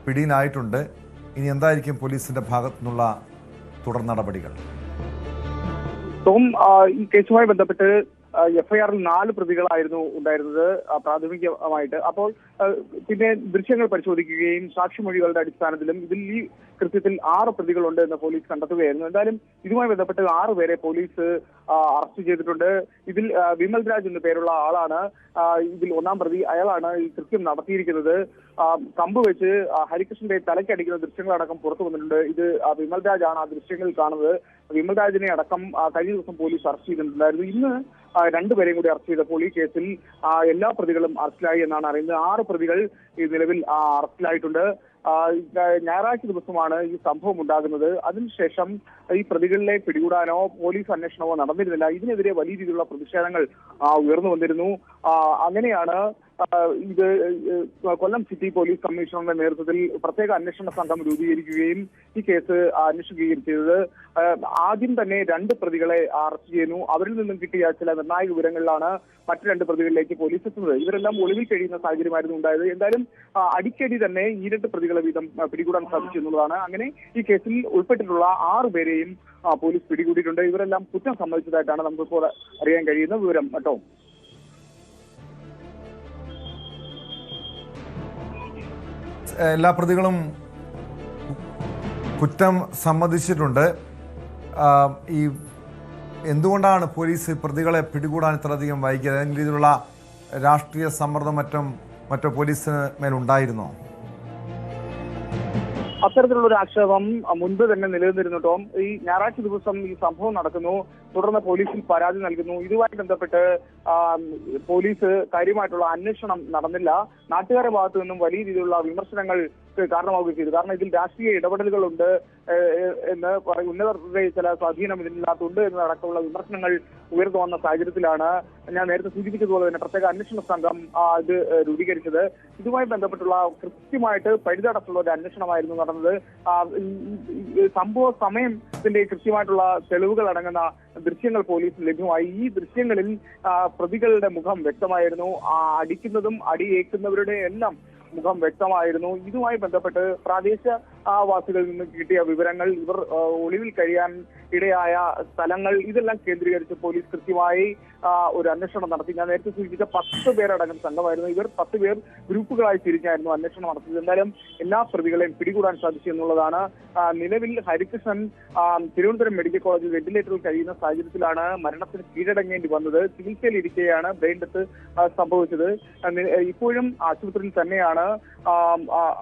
പിടിയിലായിട്ടുണ്ട്. ഇനി എന്തായിരിക്കും പോലീസിന്റെ ഭാഗത്തു നിന്നുള്ള തുടർ നടപടികൾ? ഈ കേസുമായി ബന്ധപ്പെട്ട് എഫ്ഐആറിൽ 4 പ്രതികളായിരുന്നു ഉണ്ടായിരുന്നത് പ്രാഥമികമായിട്ട്. അപ്പോൾ പിന്നെ ദൃശ്യങ്ങൾ പരിശോധിക്കുകയും സാക്ഷിമൊഴികളുടെ അടിസ്ഥാനത്തിലും ഇതിൽ ഈ കൃത്യത്തിൽ 6 പ്രതികളുണ്ട് എന്ന് പോലീസ് കണ്ടെത്തുകയായിരുന്നു. എന്തായാലും ഇതുമായി ബന്ധപ്പെട്ട് 6 പേരെ പോലീസ് അറസ്റ്റ് ചെയ്തിട്ടുണ്ട്. ഇതിൽ വിമൽ രാജ് എന്ന പേരുള്ള ആളാണ് ഇതിൽ 1-ാം പ്രതി. അയാളാണ് ഈ കൃത്യം നടത്തിയിരിക്കുന്നത്. കമ്പ് വെച്ച് ഹരികൃഷ്ണന്റെ തലയ്ക്കടിക്കുന്ന ദൃശ്യങ്ങളടക്കം പുറത്തു വന്നിട്ടുണ്ട്. ഇത് വിമൽ രാജാണ് ആ ദൃശ്യങ്ങളിൽ കാണുന്നത്. വിമൽ രാജിനെ അടക്കം കഴിഞ്ഞ ദിവസം പോലീസ് അറസ്റ്റ് ചെയ്തിട്ടുണ്ടായിരുന്നു. ഇന്ന് 2 പേരെയും കൂടി അറസ്റ്റ് ചെയ്തപ്പോൾ ഈ കേസിൽ എല്ലാ പ്രതികളും അറസ്റ്റിലായി എന്നാണ് അറിയുന്നത്. 6 പ്രതികൾ ഈ നിലവിൽ അറസ്റ്റിലായിട്ടുണ്ട്. ഞായറാഴ്ച ദിവസമാണ് ഈ സംഭവം ഉണ്ടാകുന്നത്. അതിനുശേഷം ഈ പ്രതികളിലെ പിടികൂടാനോ പോലീസ് അന്വേഷണമോ നടന്നിരുന്നില്ല. ഇതിനെതിരെ വലിയ രീതിയിലുള്ള പ്രതിഷേധങ്ങൾ ഉയർന്നു വന്നിരുന്നു. അങ്ങനെയാണ് ഇത് കൊല്ലം സിറ്റി പോലീസ് കമ്മീഷണറുടെ നേതൃത്വത്തിൽ പ്രത്യേക അന്വേഷണ സംഘം രൂപീകരിക്കുകയും ഈ കേസ് അന്വേഷിക്കുകയും ചെയ്തത്. ആദ്യം തന്നെ 2 പ്രതികളെ അറസ്റ്റ് ചെയ്യുന്നു. അവരിൽ നിന്നും കിട്ടിയ ചില നിർണായക വിവരങ്ങളിലാണ് മറ്റു 2 പ്രതികളിലേക്ക് പോലീസ് എത്തുന്നത്. ഇവരെല്ലാം ഒളിവിൽ കഴിയുന്ന സാഹചര്യമായിരുന്നു ഉണ്ടായത്. എന്തായാലും അടിക്കടി തന്നെ ഈ 2 പ്രതികളെ വീതം പിടികൂടാൻ സാധിച്ചു എന്നുള്ളതാണ്. അങ്ങനെ ഈ കേസിൽ ഉൾപ്പെട്ടിട്ടുള്ള 6 പേരെയും പോലീസ് പിടികൂടിയിട്ടുണ്ട്. ഇവരെല്ലാം കുറ്റം സമ്മതിച്ചതായിട്ടാണ് നമുക്കിപ്പോൾ അറിയാൻ കഴിയുന്ന വിവരം കേട്ടോ. എല്ലാ പ്രതികളും കുറ്റം സമ്മതിച്ചിട്ടുണ്ട്. ഈ എന്തുകൊണ്ടാണ് പോലീസ് പ്രതികളെ പിടികൂടാൻ ഇത്രയധികം വൈകിയത്? ഏതെങ്കിലും രീതിയിലുള്ള രാഷ്ട്രീയ സമ്മർദ്ദം മറ്റോ പോലീസിന് മേലുണ്ടായിരുന്നോ? അത്തരത്തിലുള്ള ഒരു ആക്ഷേപം മുൻപ് തന്നെ നിലനിന്നിരുന്നു ടോം. ഈ ഞായറാഴ്ച ദിവസം ഈ സംഭവം നടക്കുന്നു. തുടർന്ന് പോലീസിൽ പരാതി നൽകുന്നു. ഇതുമായി ബന്ധപ്പെട്ട് പോലീസ് കാര്യമായിട്ടുള്ള അന്വേഷണം നടന്നില്ല. നാട്ടുകാരുടെ ഭാഗത്തു നിന്നും വലിയ രീതിയിലുള്ള വിമർശനങ്ങൾ കാരണമാവുകയും ചെയ്തു. കാരണം ഇതിൽ രാഷ്ട്രീയ ഇടപെടലുകളുണ്ട് എന്ന് ഉന്നതരുടെ ചില സ്വാധീനം ഇതിനകത്തുണ്ട് എന്നതടക്കമുള്ള വിമർശനങ്ങൾ ഉയർന്നു വന്ന സാഹചര്യത്തിലാണ് ഞാൻ നേരത്തെ സൂചിപ്പിച്ചതുപോലെ തന്നെ പ്രത്യേക അന്വേഷണ സംഘം ഇത് രൂപീകരിച്ചത്. ഇതുമായി ബന്ധപ്പെട്ടുള്ള കൃത്യമായിട്ട് പരിധടച്ചുള്ള ഒരു അന്വേഷണമായിരുന്നു നടന്നത്. സംഭവ സമയത്തിന്റെ കൃത്യമായിട്ടുള്ള തെളിവുകൾ അടങ്ങുന്ന ദൃശ്യങ്ങൾ പോലീസിന് ലഭ്യമായി. ഈ ദൃശ്യങ്ങളിൽ പ്രതികളുടെ മുഖം വ്യക്തമായിരുന്നു. അടിക്കുന്നതും അടിയേക്കുന്നവരുടെ എല്ലാം മുഖം വ്യക്തമായിരുന്നു. ഇതുമായി ബന്ധപ്പെട്ട് പ്രാദേശികവാസികളിൽ നിന്ന് കിട്ടിയ വിവരങ്ങൾ, ഇവർ ഒളിവിൽ കഴിയാൻ ഇടയായ സ്ഥലങ്ങൾ, ഇതെല്ലാം കേന്ദ്രീകരിച്ച് പോലീസ് കൃത്യമായി ഒരു അന്വേഷണം നടത്തി. ഞാൻ നേരത്തെ സൂചിപ്പിച്ച 10 പേരടങ്ങുന്ന സംഘമായിരുന്നു. ഇവർ 10 പേർ ഗ്രൂപ്പുകളായി തിരിച്ചായിരുന്നു അന്വേഷണം നടത്തിയത്. എന്തായാലും എല്ലാ പ്രതികളെയും പിടികൂടാൻ സാധിച്ചു എന്നുള്ളതാണ്. നിലവിൽ ഹരികൃഷ്ണൻ തിരുവനന്തപുരം മെഡിക്കൽ കോളേജിൽ വെന്റിലേറ്ററിൽ കഴിയുന്ന സാഹചര്യത്തിലാണ് മരണത്തിന് കീഴടങ്ങേണ്ടി വന്നത്. ചികിത്സയിലിരിക്കെയാണ് ബ്രെയിൻ ഡെത്ത് സംഭവിച്ചത്. ഇപ്പോഴും ആശുപത്രിയിൽ തന്നെയാണ്.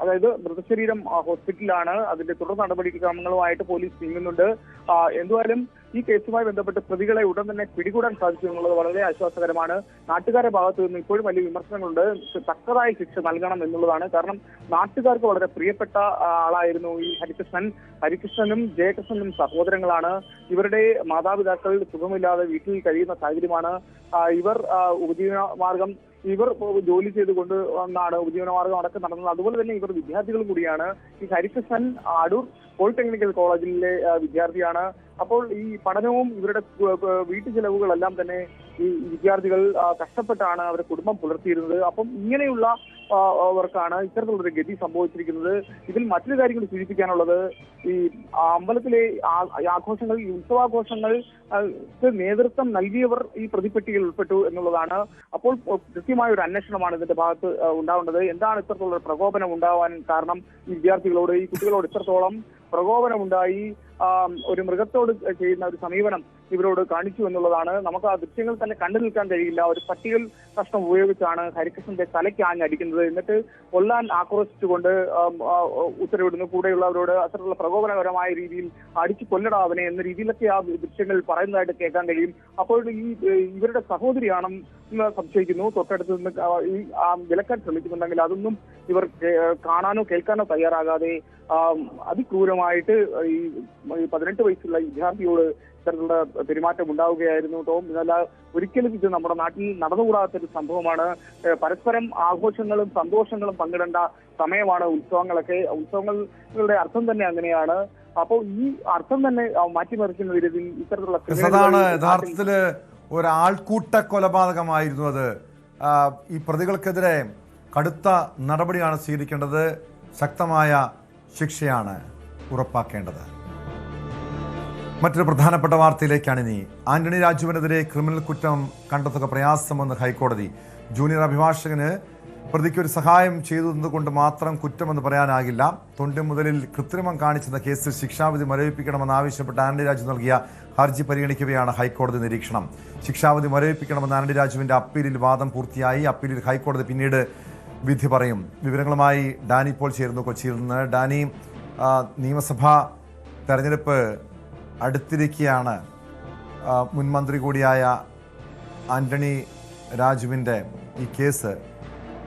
അതായത് മൃതശരീരം ഹോസ്പിറ്റലിലാണ്. അതിന്റെ തുടർ നടപടിക്രമങ്ങളുമായിട്ട് പോലീസ് നീങ്ങുന്നുണ്ട്. എന്തായാലും ഈ കേസുമായി ബന്ധപ്പെട്ട് പ്രതികളെ ഉടൻ തന്നെ പിടികൂടാൻ സാധിച്ചു എന്നുള്ളത് വളരെ ആശ്വാസകരമാണ്. നാട്ടുകാരുടെ ഭാഗത്തു നിന്ന് ഇപ്പോഴും വലിയ വിമർശനങ്ങളുണ്ട്. തക്കതായ ശിക്ഷ നൽകണം എന്നുള്ളതാണ്. കാരണം നാട്ടുകാർക്ക് വളരെ പ്രിയപ്പെട്ട ആളായിരുന്നു ഈ ഹരികൃഷ്ണനും ജയകൃഷ്ണനും സഹോദരങ്ങളാണ്. ഇവരുടെ മാതാപിതാക്കൾ സുഖമില്ലാതെ വീട്ടിൽ കഴിയുന്ന സാഹചര്യമാണ്. ഇവർ ഉപജീവനമാർഗം ഇവർ ജോലി ചെയ്തുകൊണ്ട് വന്നാണ് ഉപജീവനമാർഗം അടക്കം നടന്നത്. അതുപോലെ തന്നെ ഇവർ വിദ്യാർത്ഥികൾ കൂടിയാണ്. ഈ ഹരികൃഷ്ണൻ അടൂർ പോളിടെക്നിക്കൽ കോളേജിലെ വിദ്യാർത്ഥിയാണ്. അപ്പോൾ ഈ പഠനവും ഇവരുടെ വീട്ടു ചെലവുകളെല്ലാം തന്നെ ഈ വിദ്യാർത്ഥികൾ കഷ്ടപ്പെട്ടാണ് അവരുടെ കുടുംബം പുലർത്തിയിരുന്നത്. അപ്പം ഇങ്ങനെയുള്ള അവർക്കാണ് ഇത്തരത്തിലുള്ളൊരു ഗതി സംഭവിച്ചിരിക്കുന്നത്. ഇതിൽ മറ്റൊരു കാര്യം കൂടി സൂചിപ്പിക്കാനുള്ളത്, ഈ അമ്പലത്തിലെ ആഘോഷങ്ങൾ, ഈ ഉത്സവാഘോഷങ്ങൾക്ക് നേതൃത്വം നൽകിയവർ ഈ പ്രതിപ്പട്ടികയിൽ ഉൾപ്പെട്ടു എന്നുള്ളതാണ്. അപ്പോൾ കൃത്യമായ ഒരു അന്വേഷണമാണ് ഇതിന്റെ ഭാഗത്ത് ഉണ്ടാവേണ്ടത്. എന്താണ് ഇത്തരത്തിലുള്ള പ്രകോപനം ഉണ്ടാവാൻ കാരണം? ഈ വിദ്യാർത്ഥികളോട്, ഈ കുട്ടികളോട് ഇത്രത്തോളം പ്രകോപനമുണ്ടായി ഒരു മൃഗത്തോട് ചെയ്യുന്ന ഒരു സമീപനം ഇവരോട് കാണിച്ചു എന്നുള്ളതാണ്. നമുക്ക് ആ ദൃശ്യങ്ങൾ തന്നെ കണ്ടു നിൽക്കാൻ കഴിയില്ല. ഒരു പട്ടികൾ കഷ്ണം ഉപയോഗിച്ചാണ് ഹരികൃഷ്ണന്റെ തലയ്ക്ക് ആഞ്ഞടിക്കുന്നത്. എന്നിട്ട് കൊല്ലാൻ ആക്രോശിച്ചുകൊണ്ട് ഉത്തരവിടുന്നു. കൂടെയുള്ളവരോട് അത്തരത്തിലുള്ള പ്രകോപനപരമായ രീതിയിൽ അടിച്ചു കൊല്ലടാ അവനെ എന്ന രീതിയിലൊക്കെ ആ ദൃശ്യങ്ങൾ പറയുന്നതായിട്ട് കേൾക്കാൻ കഴിയും. അപ്പോൾ ഇവരുടെ സഹോദരിയാണെന്ന് സംശയിക്കുന്നു. തൊട്ടടുത്ത് നിന്ന് ഈ വിലക്കാൻ ശ്രമിക്കുന്നുണ്ടെങ്കിൽ അതൊന്നും ഇവർ കാണാനോ കേൾക്കാനോ തയ്യാറാകാതെ അതിക്രൂരമായിട്ട് ഈ 18 വയസ്സുള്ള വിദ്യാർത്ഥിയോട് ഇത്തരത്തിലുള്ള പെരുമാറ്റം ഉണ്ടാവുകയായിരുന്നു. ടോം, ഇതല്ല ഒരിക്കലും ഇത് നമ്മുടെ നാട്ടിൽ നടന്നുകൂടാത്തൊരു സംഭവമാണ്. പരസ്പരം ആഘോഷങ്ങളും സന്തോഷങ്ങളും പങ്കിടേണ്ട സമയമാണ് ഉത്സവങ്ങളൊക്കെ. ഉത്സവങ്ങളുടെ അർത്ഥം തന്നെ അങ്ങനെയാണ്. അപ്പോൾ ഈ അർത്ഥം തന്നെ മാറ്റിമറിക്കുന്ന രീതിയിൽ ഇത്തരത്തിലുള്ള യഥാർത്ഥത്തില് ഒരാൾക്കൂട്ട കൊലപാതകമായിരുന്നു അത്. ഈ പ്രതികൾക്കെതിരെ കടുത്ത നടപടിയാണ് സ്വീകരിക്കേണ്ടത്. ശക്തമായ ശിക്ഷയാണ് ഉറപ്പാക്കേണ്ടത്. മറ്റൊരു പ്രധാനപ്പെട്ട വാർത്തയിലേക്കാണ് ഇനി. ആന്റണി രാജുവിനെതിരെ ക്രിമിനൽ കുറ്റം കണ്ടെത്തുക പ്രയാസമെന്ന് ഹൈക്കോടതി. ജൂനിയർ അഭിഭാഷകന് പ്രതിക്ക് ഒരു സഹായം ചെയ്തതുകൊണ്ട് മാത്രം കുറ്റമെന്ന് പറയാനാകില്ല. തൊണ്ടിമുതലിൽ കൃത്രിമം കാണിച്ചെന്ന കേസിൽ ശിക്ഷാവിധി മരവിപ്പിക്കണമെന്നാവശ്യപ്പെട്ട് ആന്റണി രാജു നൽകിയ ഹർജി പരിഗണിക്കവെയാണ് ഹൈക്കോടതി നിരീക്ഷണം. ശിക്ഷാവിധി മരവിപ്പിക്കണമെന്ന ആന്റണി രാജുവിന്റെ അപ്പീലിൽ വാദം പൂർത്തിയായി. അപ്പീലിൽ ഹൈക്കോടതി പിന്നീട് വിധി പറയും. വിവരങ്ങളുമായി ഡാനി ഇപ്പോൾ ചേരുന്നു കൊച്ചിയിൽ നിന്ന്. ഡാനി, നിയമസഭാ തെരഞ്ഞെടുപ്പ് അടുത്തിരിക്കുകയാണ്. മുൻ മന്ത്രി കൂടിയായ ആന്റണി രാജുവിൻ്റെ ഈ കേസ്,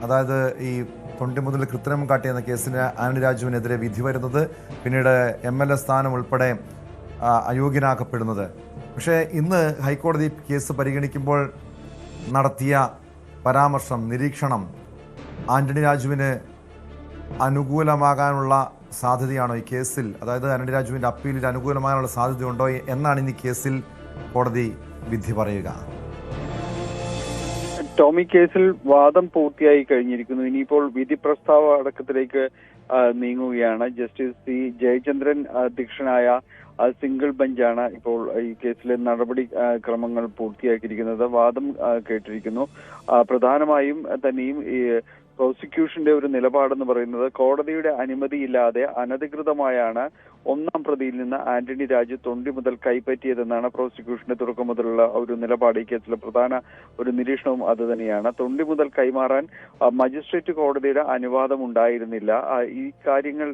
അതായത് ഈ തൊണ്ടിമുതൽ കൃത്രിമം കാട്ടിയെന്ന കേസിന് ആന്റണി രാജുവിനെതിരെ വിധി വരുന്നത്, പിന്നീട് MLA സ്ഥാനം ഉൾപ്പെടെ അയോഗ്യനാക്കപ്പെടുന്നത്. പക്ഷേ ഇന്ന് ഹൈക്കോടതി കേസ് പരിഗണിക്കുമ്പോൾ നടത്തിയ പരാമർശം, നിരീക്ഷണം ആന്റണി രാജുവിന് അനുകൂലമാകാനുള്ള സാധ്യതയാണോ ഈ കേസിൽ? അതായത് ആന്റണി രാജുവിൻ്റെ അപ്പീലിൽ അനുകൂലമാകാനുള്ള സാധ്യതയുണ്ടോ എന്നാണ് ഇനി കേസിൽ കോടതി വിധി പറയുക? ടോമി, കേസിൽ വാദം പൂർത്തിയായി കഴിഞ്ഞിരിക്കുന്നു. ഇനിയിപ്പോൾ വിധി പ്രസ്താവ അടക്കത്തിലേക്ക് നീങ്ങുകയാണ്. Justice C. ജയചന്ദ്രൻ അധ്യക്ഷനായ സിംഗിൾ ബെഞ്ചാണ് ഇപ്പോൾ ഈ കേസിലെ നടപടി ക്രമങ്ങൾ പൂർത്തിയാക്കിയിരിക്കുന്നത്. വാദം കേട്ടിരിക്കുന്നു. പ്രധാനമായും തന്നെയും ഈ പ്രോസിക്യൂഷന്റെ ഒരു നിലപാടെന്ന് പറയുന്നത്, കോടതിയുടെ അനുമതിയില്ലാതെ അനധികൃതമായാണ് ഒന്നാം പ്രതിയിൽ നിന്ന് ആന്റണി രാജു തൊണ്ടി മുതൽ കൈപ്പറ്റിയതെന്നാണ് പ്രോസിക്യൂഷന്റെ തുടക്കം മുതലുള്ള ഒരു നിലപാട്. ഈ കേസിലെ പ്രധാന ഒരു നിരീക്ഷണവും അത് തന്നെയാണ്. തൊണ്ടി മുതൽ കൈമാറാൻ മജിസ്ട്രേറ്റ് കോടതിയുടെ അനുവാദം ഉണ്ടായിരുന്നില്ല. ഈ കാര്യങ്ങൾ,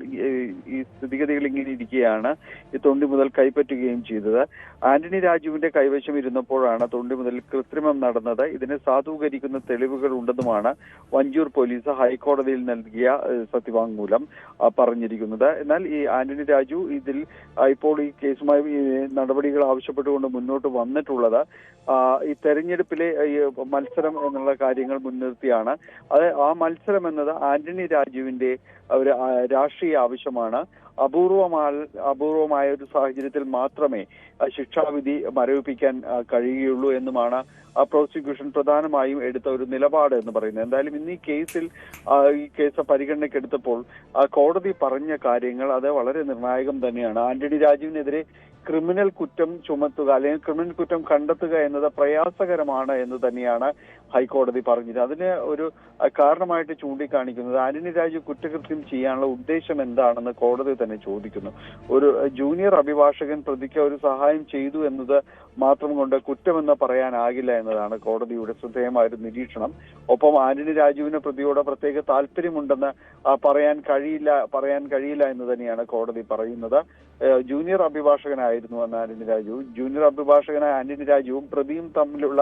ഈ സ്ഥിതിഗതികൾ ഇങ്ങനെ ഇരിക്കുകയാണ് ഈ തൊണ്ടി മുതൽ കൈപ്പറ്റുകയും ചെയ്തത്. ആന്റണി രാജുവിന്റെ കൈവശം ഇരുന്നപ്പോഴാണ് തൊണ്ടി മുതൽ കൃത്രിമം നടന്നത്. ഇതിനെ സാധൂകരിക്കുന്ന തെളിവുകൾ ഉണ്ടെന്നുമാണ് വഞ്ചൂർ പോലീസ് ഹൈക്കോടതിയിൽ നൽകിയ സത്യവാങ്മൂലം പറഞ്ഞിരിക്കുന്നത്. എന്നാൽ ഈ ആന്റണി രാജു ഇതിൽ ഇപ്പോൾ ഈ കേസുമായി നടപടികൾ ആവശ്യപ്പെട്ടുകൊണ്ട് മുന്നോട്ട് വന്നിട്ടുള്ളത് ഈ തെരഞ്ഞെടുപ്പിലെ മത്സരം എന്നുള്ള കാര്യങ്ങൾ മുൻനിർത്തിയാണ്. ആ മത്സരം എന്നത് ആന്റണി രാജുവിന്റെ ഒരു രാഷ്ട്രീയ ആവശ്യമാണ്. അപൂർവമായ ഒരു സാഹചര്യത്തിൽ മാത്രമേ ശിക്ഷാവിധി മരവിപ്പിക്കാൻ കഴിയുകയുള്ളൂ എന്നുമാണ് പ്രോസിക്യൂഷൻ പ്രധാനമായും എടുത്ത ഒരു നിലപാട് എന്ന് പറയുന്നത്. എന്തായാലും ഇന്ന് ഈ കേസ് പരിഗണനയ്ക്കെടുത്തപ്പോൾ കോടതി പറഞ്ഞ കാര്യങ്ങൾ അത് വളരെ നിർണായകം തന്നെയാണ്. ആന്റണി രാജുവിനെതിരെ ക്രിമിനൽ കുറ്റം ചുമത്തുക അല്ലെങ്കിൽ ക്രിമിനൽ കുറ്റം കണ്ടെത്തുക എന്നത് പ്രയാസകരമാണ് എന്ന് തന്നെയാണ് ഹൈക്കോടതി പറഞ്ഞത്. അതിന് ഒരു കാരണമായിട്ട് ചൂണ്ടിക്കാണിക്കുന്നത് ആന്റണി രാജു കുറ്റകൃത്യം ചെയ്യാനുള്ള ഉദ്ദേശം എന്താണെന്ന് കോടതി തന്നെ ചോദിക്കുന്നു. ഒരു ജൂനിയർ അഭിഭാഷകൻ പ്രതിക്ക് ഒരു സഹായം ചെയ്തു എന്നത് മാത്രം കൊണ്ട് കുറ്റമെന്ന് പറയാനാകില്ല എന്നതാണ് കോടതിയുടെ ശ്രദ്ധേയമായൊരു നിരീക്ഷണം. ഒപ്പം ആന്റണി രാജുവിന് പ്രതിയോട് പ്രത്യേക താല്പര്യമുണ്ടെന്ന് പറയാൻ കഴിയില്ല എന്ന് തന്നെയാണ് കോടതി പറയുന്നത്. ജൂനിയർ അഭിഭാഷകനായിരുന്നു അന്ന് ആന്റണി രാജു. ജൂനിയർ അഭിഭാഷകനായ ആന്റണി രാജുവും പ്രതിയും തമ്മിലുള്ള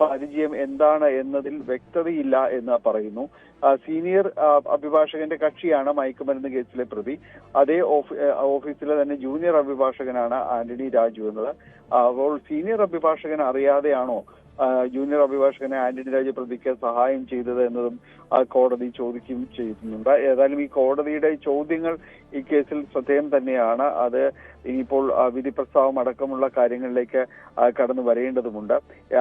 പരിചയം എന്താണ് എന്നതിൽ വ്യക്തതയില്ല എന്ന് പറയുന്നു. സീനിയർ അഭിഭാഷകന്റെ കക്ഷിയാണ് മയക്കുമരുന്ന് കേസിലെ പ്രതി. അതേ ഓഫീസിലെ തന്നെ ജൂനിയർ അഭിഭാഷകനാണ് ആന്റണി രാജു എന്നത്. അപ്പോൾ സീനിയർ അഭിഭാഷകൻ അറിയാതെയാണോ ജൂനിയർ അഭിഭാഷകനെ ആന്റണി രാജു പ്രതിക്ക് സഹായം ചെയ്തത് എന്നതും കോടതി ചോദിക്കുകയും ചെയ്യുന്നുണ്ട്. ഏതായാലും ഈ കോടതിയുടെ ചോദ്യങ്ങൾ ഈ കേസിൽ ശ്രദ്ധേയം തന്നെയാണ്. അത് ഇനിയിപ്പോൾ വിധി പ്രസ്താവം അടക്കമുള്ള കാര്യങ്ങളിലേക്ക് കടന്നു വരേണ്ടതുമുണ്ട്.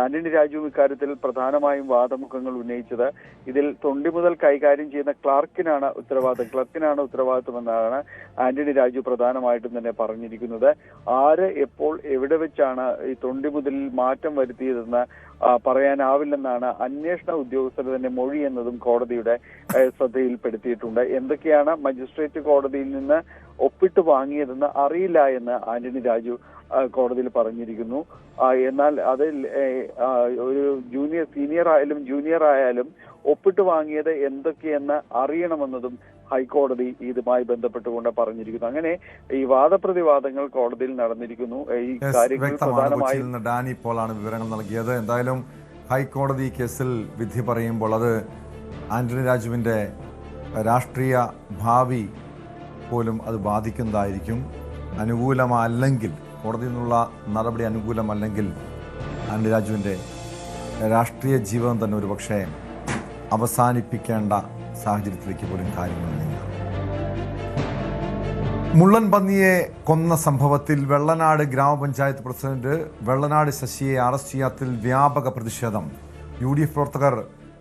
ആന്റണി രാജുവും ഇക്കാര്യത്തിൽ പ്രധാനമായും വാദമുഖങ്ങൾ ഉന്നയിച്ചത് ഇതിൽ തൊണ്ടി മുതൽ കൈകാര്യം ചെയ്യുന്ന ക്ലർക്കിനാണ് ഉത്തരവാദിത്വമെന്നാണ് ആന്റണി രാജു പ്രധാനമായിട്ടും തന്നെ പറഞ്ഞിരിക്കുന്നത്. ആര് എപ്പോൾ എവിടെ വെച്ചാണ് ഈ തൊണ്ടി മുതലിൽ മാറ്റം വരുത്തിയതെന്ന് പറയാനാവില്ലെന്നാണ് അന്വേഷണ ഉദ്യോഗസ്ഥർ തന്നെ മൊഴി എന്നതും കോടതിയുടെ ശ്രദ്ധയിൽപ്പെടുത്തിയിട്ടുണ്ട്. എന്തൊക്കെയാണ് മജിസ്ട്രേറ്റ് കോടതിയിൽ നിന്ന് ഒപ്പിട്ട് വാങ്ങിയതെന്ന് അറിയില്ല എന്ന് ആന്റണി രാജു കോടതിയിൽ പറഞ്ഞിരിക്കുന്നു. എന്നാൽ അതിൽ ഒരു സീനിയർ ആയാലും ജൂനിയർ ആയാലും ഒപ്പിട്ട് വാങ്ങിയത് എന്തൊക്കെയെന്ന് അറിയണമെന്നതും ഹൈക്കോടതി ഇതുമായി ബന്ധപ്പെട്ടുകൊണ്ട് പറഞ്ഞിരിക്കുന്നു. അങ്ങനെ ഈ വാദപ്രതിവാദങ്ങൾ കോടതിയിൽ നടന്നിരിക്കുന്നു. ഈ കാര്യങ്ങൾ പ്രധാനമായും ഡാനി പോളാണ് വിവരങ്ങൾ നൽകിയത്. എന്തായാലും ഹൈക്കോടതി കേസിൽ വിധി പറയുമ്പോൾ അത് ആന്റണി രാജുവിൻ്റെ രാഷ്ട്രീയ ഭാവി പോലും അത് ബാധിക്കുന്നതായിരിക്കും. അനുകൂലമല്ലെങ്കിൽ, കോടതിയിൽ നിന്നുള്ള നടപടി അനുകൂലമല്ലെങ്കിൽ ആന്റണി രാജുവിൻ്റെ രാഷ്ട്രീയ ജീവിതം തന്നെ ഒരു പക്ഷേ അവസാനിപ്പിക്കേണ്ട സാഹചര്യത്തിലേക്ക് പോലും കാര്യങ്ങൾ നീങ്ങാം. മുള്ളൻ പന്നിയെ കൊന്ന സംഭവത്തിൽ വെള്ളനാട് ഗ്രാമപഞ്ചായത്ത് പ്രസിഡന്റ് വെള്ളനാട് ശശിയെ അറസ്റ്റ് ചെയ്യാത്തതിൽ വ്യാപക പ്രതിഷേധം. UDF പ്രവർത്തകർ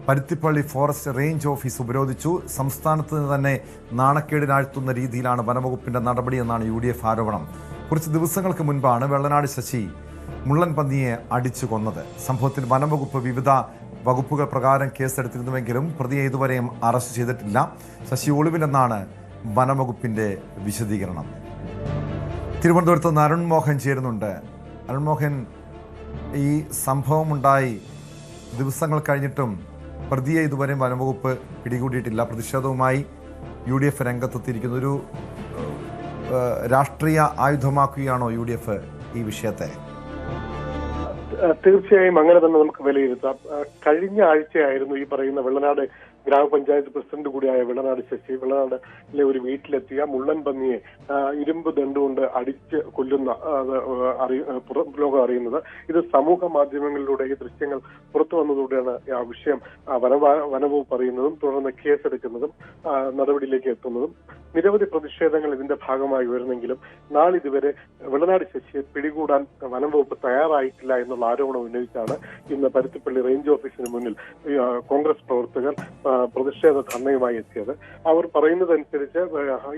പരുത്തിപ്പള്ളി ഫോറസ്റ്റ് റേഞ്ച് ഓഫീസ് ഉപരോധിച്ചു. സംസ്ഥാനത്ത് നിന്ന് തന്നെ നാണക്കേടിനാഴ്ത്തുന്ന രീതിയിലാണ് വനംവകുപ്പിന്റെ നടപടിയെന്നാണ് UDF ആരോപണം. കുറച്ച് ദിവസങ്ങൾക്ക് മുൻപാണ് വെള്ളനാട് ശശി മുള്ളൻ പന്നിയെ അടിച്ചു കൊന്നത്. സംഭവത്തിൽ വനംവകുപ്പ് വിവിധ വകുപ്പുകൾ പ്രകാരം കേസെടുത്തിരുന്നുവെങ്കിലും പ്രതിയെ ഇതുവരെയും അറസ്റ്റ് ചെയ്തിട്ടില്ല. ശശി ഒളിവിലെന്നാണ് വനംവകുപ്പിന്റെ വിശദീകരണം. തിരുവനന്തപുരത്ത് നിന്ന് അരുൺ മോഹൻ ചേരുന്നുണ്ട്. അരുൺ മോഹൻ, ഈ സംഭവമുണ്ടായി ദിവസങ്ങൾ കഴിഞ്ഞിട്ടും പ്രതിയെ ഇതുവരെയും വനംവകുപ്പ് പിടികൂടിയിട്ടില്ല. പ്രതിഷേധവുമായി UDF രംഗത്തെത്തിയിരിക്കുന്നു. ഒരു രാഷ്ട്രീയ ആയുധമാക്കുകയാണോ UDF ഈ വിഷയത്തെ? തീർച്ചയായും അങ്ങനെ തന്നെ നമുക്ക് വിലയിരുത്താം. കഴിഞ്ഞ ആഴ്ചയായിരുന്നു ഈ പറയുന്ന വെള്ളനാട് ഗ്രാമപഞ്ചായത്ത് പ്രസിഡന്റ് കൂടിയായ വെള്ളനാട് ശശി വെള്ളനാടിലെ ഒരു വീട്ടിലെത്തിയ മുള്ളൻ പന്നിയെ ഇരുമ്പ് ദണ്ടുകൊണ്ട് അടിച്ച് കൊല്ലുന്ന പുറം ലോകം അറിയുന്നത്. ഇത് സമൂഹ മാധ്യമങ്ങളിലൂടെ ഈ ദൃശ്യങ്ങൾ പുറത്തു വന്നതോടെയാണ് ആ വിഷയം വനവകുപ്പ് അറിയുന്നതും തുടർന്ന് കേസെടുക്കുന്നതും നടപടിയിലേക്ക് എത്തുന്നതും. നിരവധി പ്രതിഷേധങ്ങൾ ഇതിന്റെ ഭാഗമായി വരുന്നെങ്കിലും നാളിതുവരെ വെള്ളനാട് ശശിയെ പിടികൂടാൻ വനംവകുപ്പ് തയ്യാറായിട്ടില്ല എന്നുള്ള ആരോപണം ഉന്നയിച്ചാണ് ഇന്ന് പരുത്തിപ്പള്ളി റേഞ്ച് ഓഫീസിന് മുന്നിൽ കോൺഗ്രസ് പ്രവർത്തകർ പ്രതിഷേധ ധർണയുമായി എത്തിയത്. അവർ പറയുന്നതനുസരിച്ച്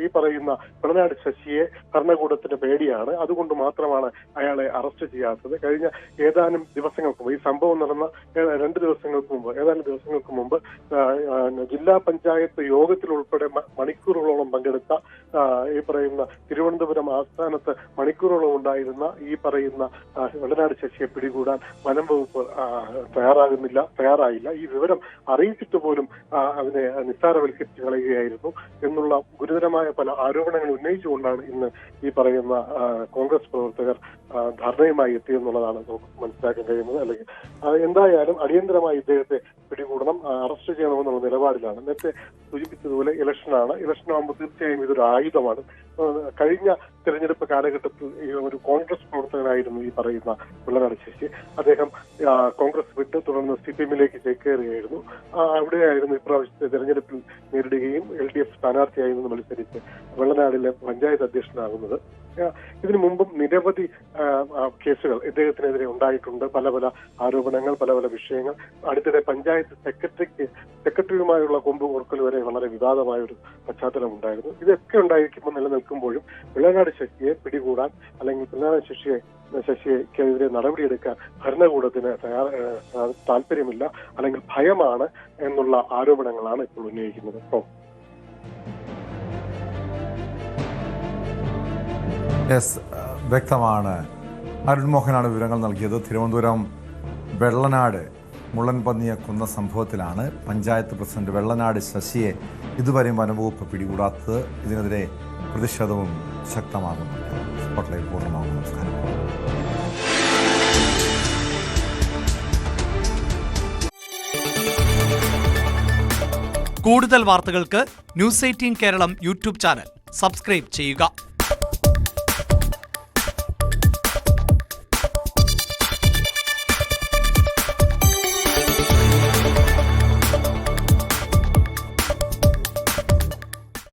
ഈ പറയുന്ന വെള്ളനാട് ശശിയെ ഭരണകൂടത്തിന് പേടിയാണ്, അതുകൊണ്ട് മാത്രമാണ് അയാളെ അറസ്റ്റ് ചെയ്യാത്തത്. കഴിഞ്ഞ ഏതാനും ദിവസങ്ങൾക്ക് മുമ്പ്, ഈ സംഭവം നടന്ന ഏതാനും ദിവസങ്ങൾക്ക് മുമ്പ് ജില്ലാ പഞ്ചായത്ത് യോഗത്തിൽ ഉൾപ്പെടെ മണിക്കൂറുകളോളം പങ്കെടുത്ത ഈ പറയുന്ന തിരുവനന്തപുരം ആസ്ഥാനത്ത് മണിക്കൂറുകളോളം ഉണ്ടായിരുന്ന ഈ പറയുന്ന വെള്ളനാട് ശശിയെ പിടികൂടാൻ വനം വകുപ്പ് തയ്യാറായില്ല. ഈ വിവരം അറിയിച്ചിട്ട് പോലും അതിനെ നിസ്സാരവൽക്കരിച്ച് കളയുകയായിരുന്നു എന്നുള്ള ഗുരുതരമായ പല ആരോപണങ്ങൾ ഉന്നയിച്ചുകൊണ്ടാണ് ഇന്ന് ഈ പറയുന്ന കോൺഗ്രസ് പ്രവർത്തകർ ധർണയുമായി എത്തിയെന്നുള്ളതാണ് നമുക്ക് മനസ്സിലാക്കാൻ കഴിയുന്നത്. അല്ലെങ്കിൽ എന്തായാലും അടിയന്തരമായി ഇദ്ദേഹത്തെ പിടികൂടണം, അറസ്റ്റ് ചെയ്യണമെന്നുള്ള നിലപാടിലാണ്. നേരത്തെ സൂചിപ്പിച്ചതുപോലെ ഇലക്ഷനാകുമ്പോൾ തീർച്ചയായും ഇതൊരു ആയുധമാണ്. കഴിഞ്ഞ തെരഞ്ഞെടുപ്പ് കാലഘട്ടത്തിൽ ഒരു കോൺഗ്രസ് പ്രവർത്തകനായിരുന്നു ഈ പറയുന്ന വെള്ളനാട് ശശി. അദ്ദേഹം കോൺഗ്രസ് വിട്ട് തുടർന്ന് CPM-ലേക്ക് ചേക്കേറുകയായിരുന്നു. അവിടെയായിരുന്നു ഇപ്രാവശ്യത്തെ തെരഞ്ഞെടുപ്പിൽ നേരിടുകയും LDF സ്ഥാനാർത്ഥിയായി നിന്ന് മത്സരിച്ച് വെള്ളനാടിലെ പഞ്ചായത്ത് അധ്യക്ഷനാകുന്നത്. ഇതിനു മുമ്പും നിരവധി കേസുകൾ ഇദ്ദേഹത്തിനെതിരെ ഉണ്ടായിട്ടുണ്ട്. പല പല ആരോപണങ്ങൾ, പല പല വിഷയങ്ങൾ. അടുത്തിടെ പഞ്ചായത്ത് സെക്രട്ടറിയുമായുള്ള കൊമ്പ് കോർക്കൽ വരെ വളരെ വിവാദമായ ഒരു പശ്ചാത്തലം ഉണ്ടായിരുന്നു. ഇതൊക്കെ ഉണ്ടായിരിക്കുമ്പോൾ നിലനിൽക്കുമ്പോഴും വെള്ളനാട് ശശിയെ പിടികൂടാൻ അല്ലെങ്കിൽ വെള്ളനാട് ശശിക്കെതിരെ നടപടിയെടുക്കാൻ ഭരണകൂടത്തിന് താല്പര്യമില്ല, അല്ലെങ്കിൽ ഭയമാണ് എന്നുള്ള ആരോപണങ്ങളാണ് ഇപ്പോൾ ഉന്നയിക്കുന്നത്. വ്യക്തമാണ്. അരുൺ മോഹനാണ് വിവരങ്ങൾ നൽകിയത്. തിരുവനന്തപുരം വെള്ളനാട് മുള്ളൻ പന്നിയെ കൊന്ന സംഭവത്തിലാണ് പഞ്ചായത്ത് പ്രസിഡന്റ് വെള്ളനാട് ശശിയെ ഇതുവരെയും വനംവകുപ്പ് പിടികൂടാത്തത്. ഇതിനെതിരെ പ്രതിഷേധവും ശക്തമാകുന്നുണ്ട്. സ്പോട്ട്ലൈറ്റ് പൂർണ്ണമാകും. നമസ്കാരം. കൂടുതൽ വാർത്തകൾക്ക് News 18 Keralam YouTube channel subscribe ചെയ്യുക.